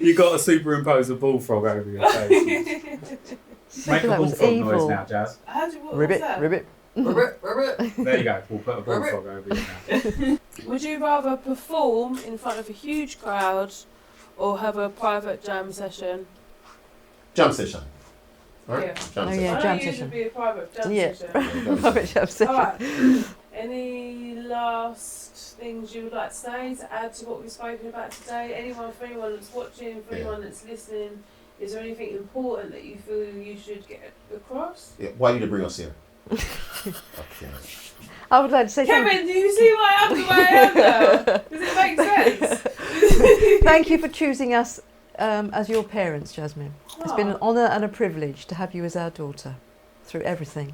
You got to superimpose a bullfrog over your face. Make a That was bullfrog noise evil. now, Jazz. How do you, what Ribbit, was that? ribbit. There you go. We'll put a bullfrog over your mouth. Would you rather perform in front of a huge crowd or have a private jam session? Jam session. Alright? Yeah. Jam Oh, session. yeah. I jam know you session. should be a private jam Yeah. session. Private jam session. Alright. Any last things you would like to say to add to what we've spoken about today? For anyone that's watching, for Yeah. anyone that's listening, is there anything important that you feel you should get across? Yeah, why did you bring us here? Okay. I would like to say Kevin, do you see why I'm the way I am now? Does it make sense? thank you for choosing us as your parents, Jasmine. It's been an Oh. honour and a privilege to have you as our daughter through everything.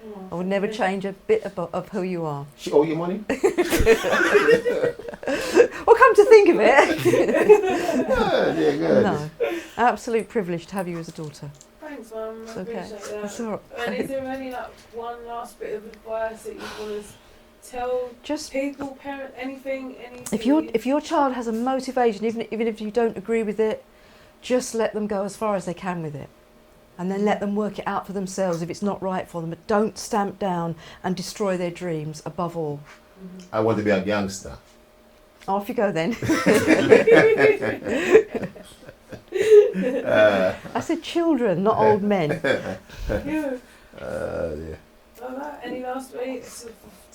Oh, I would never thank change a bit of who you are. She owe you money? Well, come to think of it. Good, yeah, good. No, absolute privilege to have you as a daughter. Thanks, Mum. I It's okay. appreciate that. That's all And is right. there any one last bit of advice that you want to tell Just people, parent, anything? if your child has a motivation, even if you don't agree with it, just let them go as far as they can with it, and then let them work it out for themselves if it's not right for them. But don't stamp down and destroy their dreams. Above all, I want to be a gangster. off you go then. I said children, not old men. Yeah. Yeah. Alright, any last bits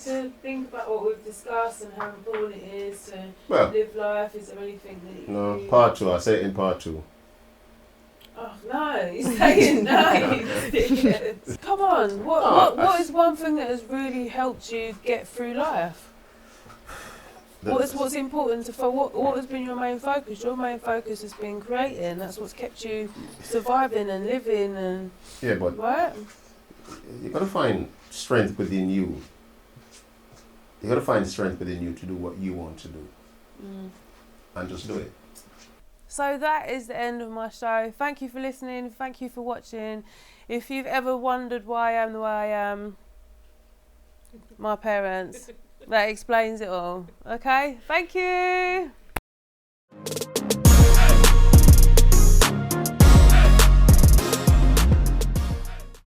to think about what we've discussed and how important it is to Well, live life? Is there anything that you no, part 2. I say it in part 2. Oh no, you're saying no. You dickhead. Come on, what is one thing that has really helped you get through life? What's important to what has been your main focus? Your main focus has been creating. That's what's kept you surviving and living and Yeah, but right. you got to find strength within you. You got to find strength within you to do what you want to do. And just do it. So that is the end of my show. Thank you for listening. Thank you for watching. If you've ever wondered why I am the way I am, my parents, that explains it all. Okay? Thank you.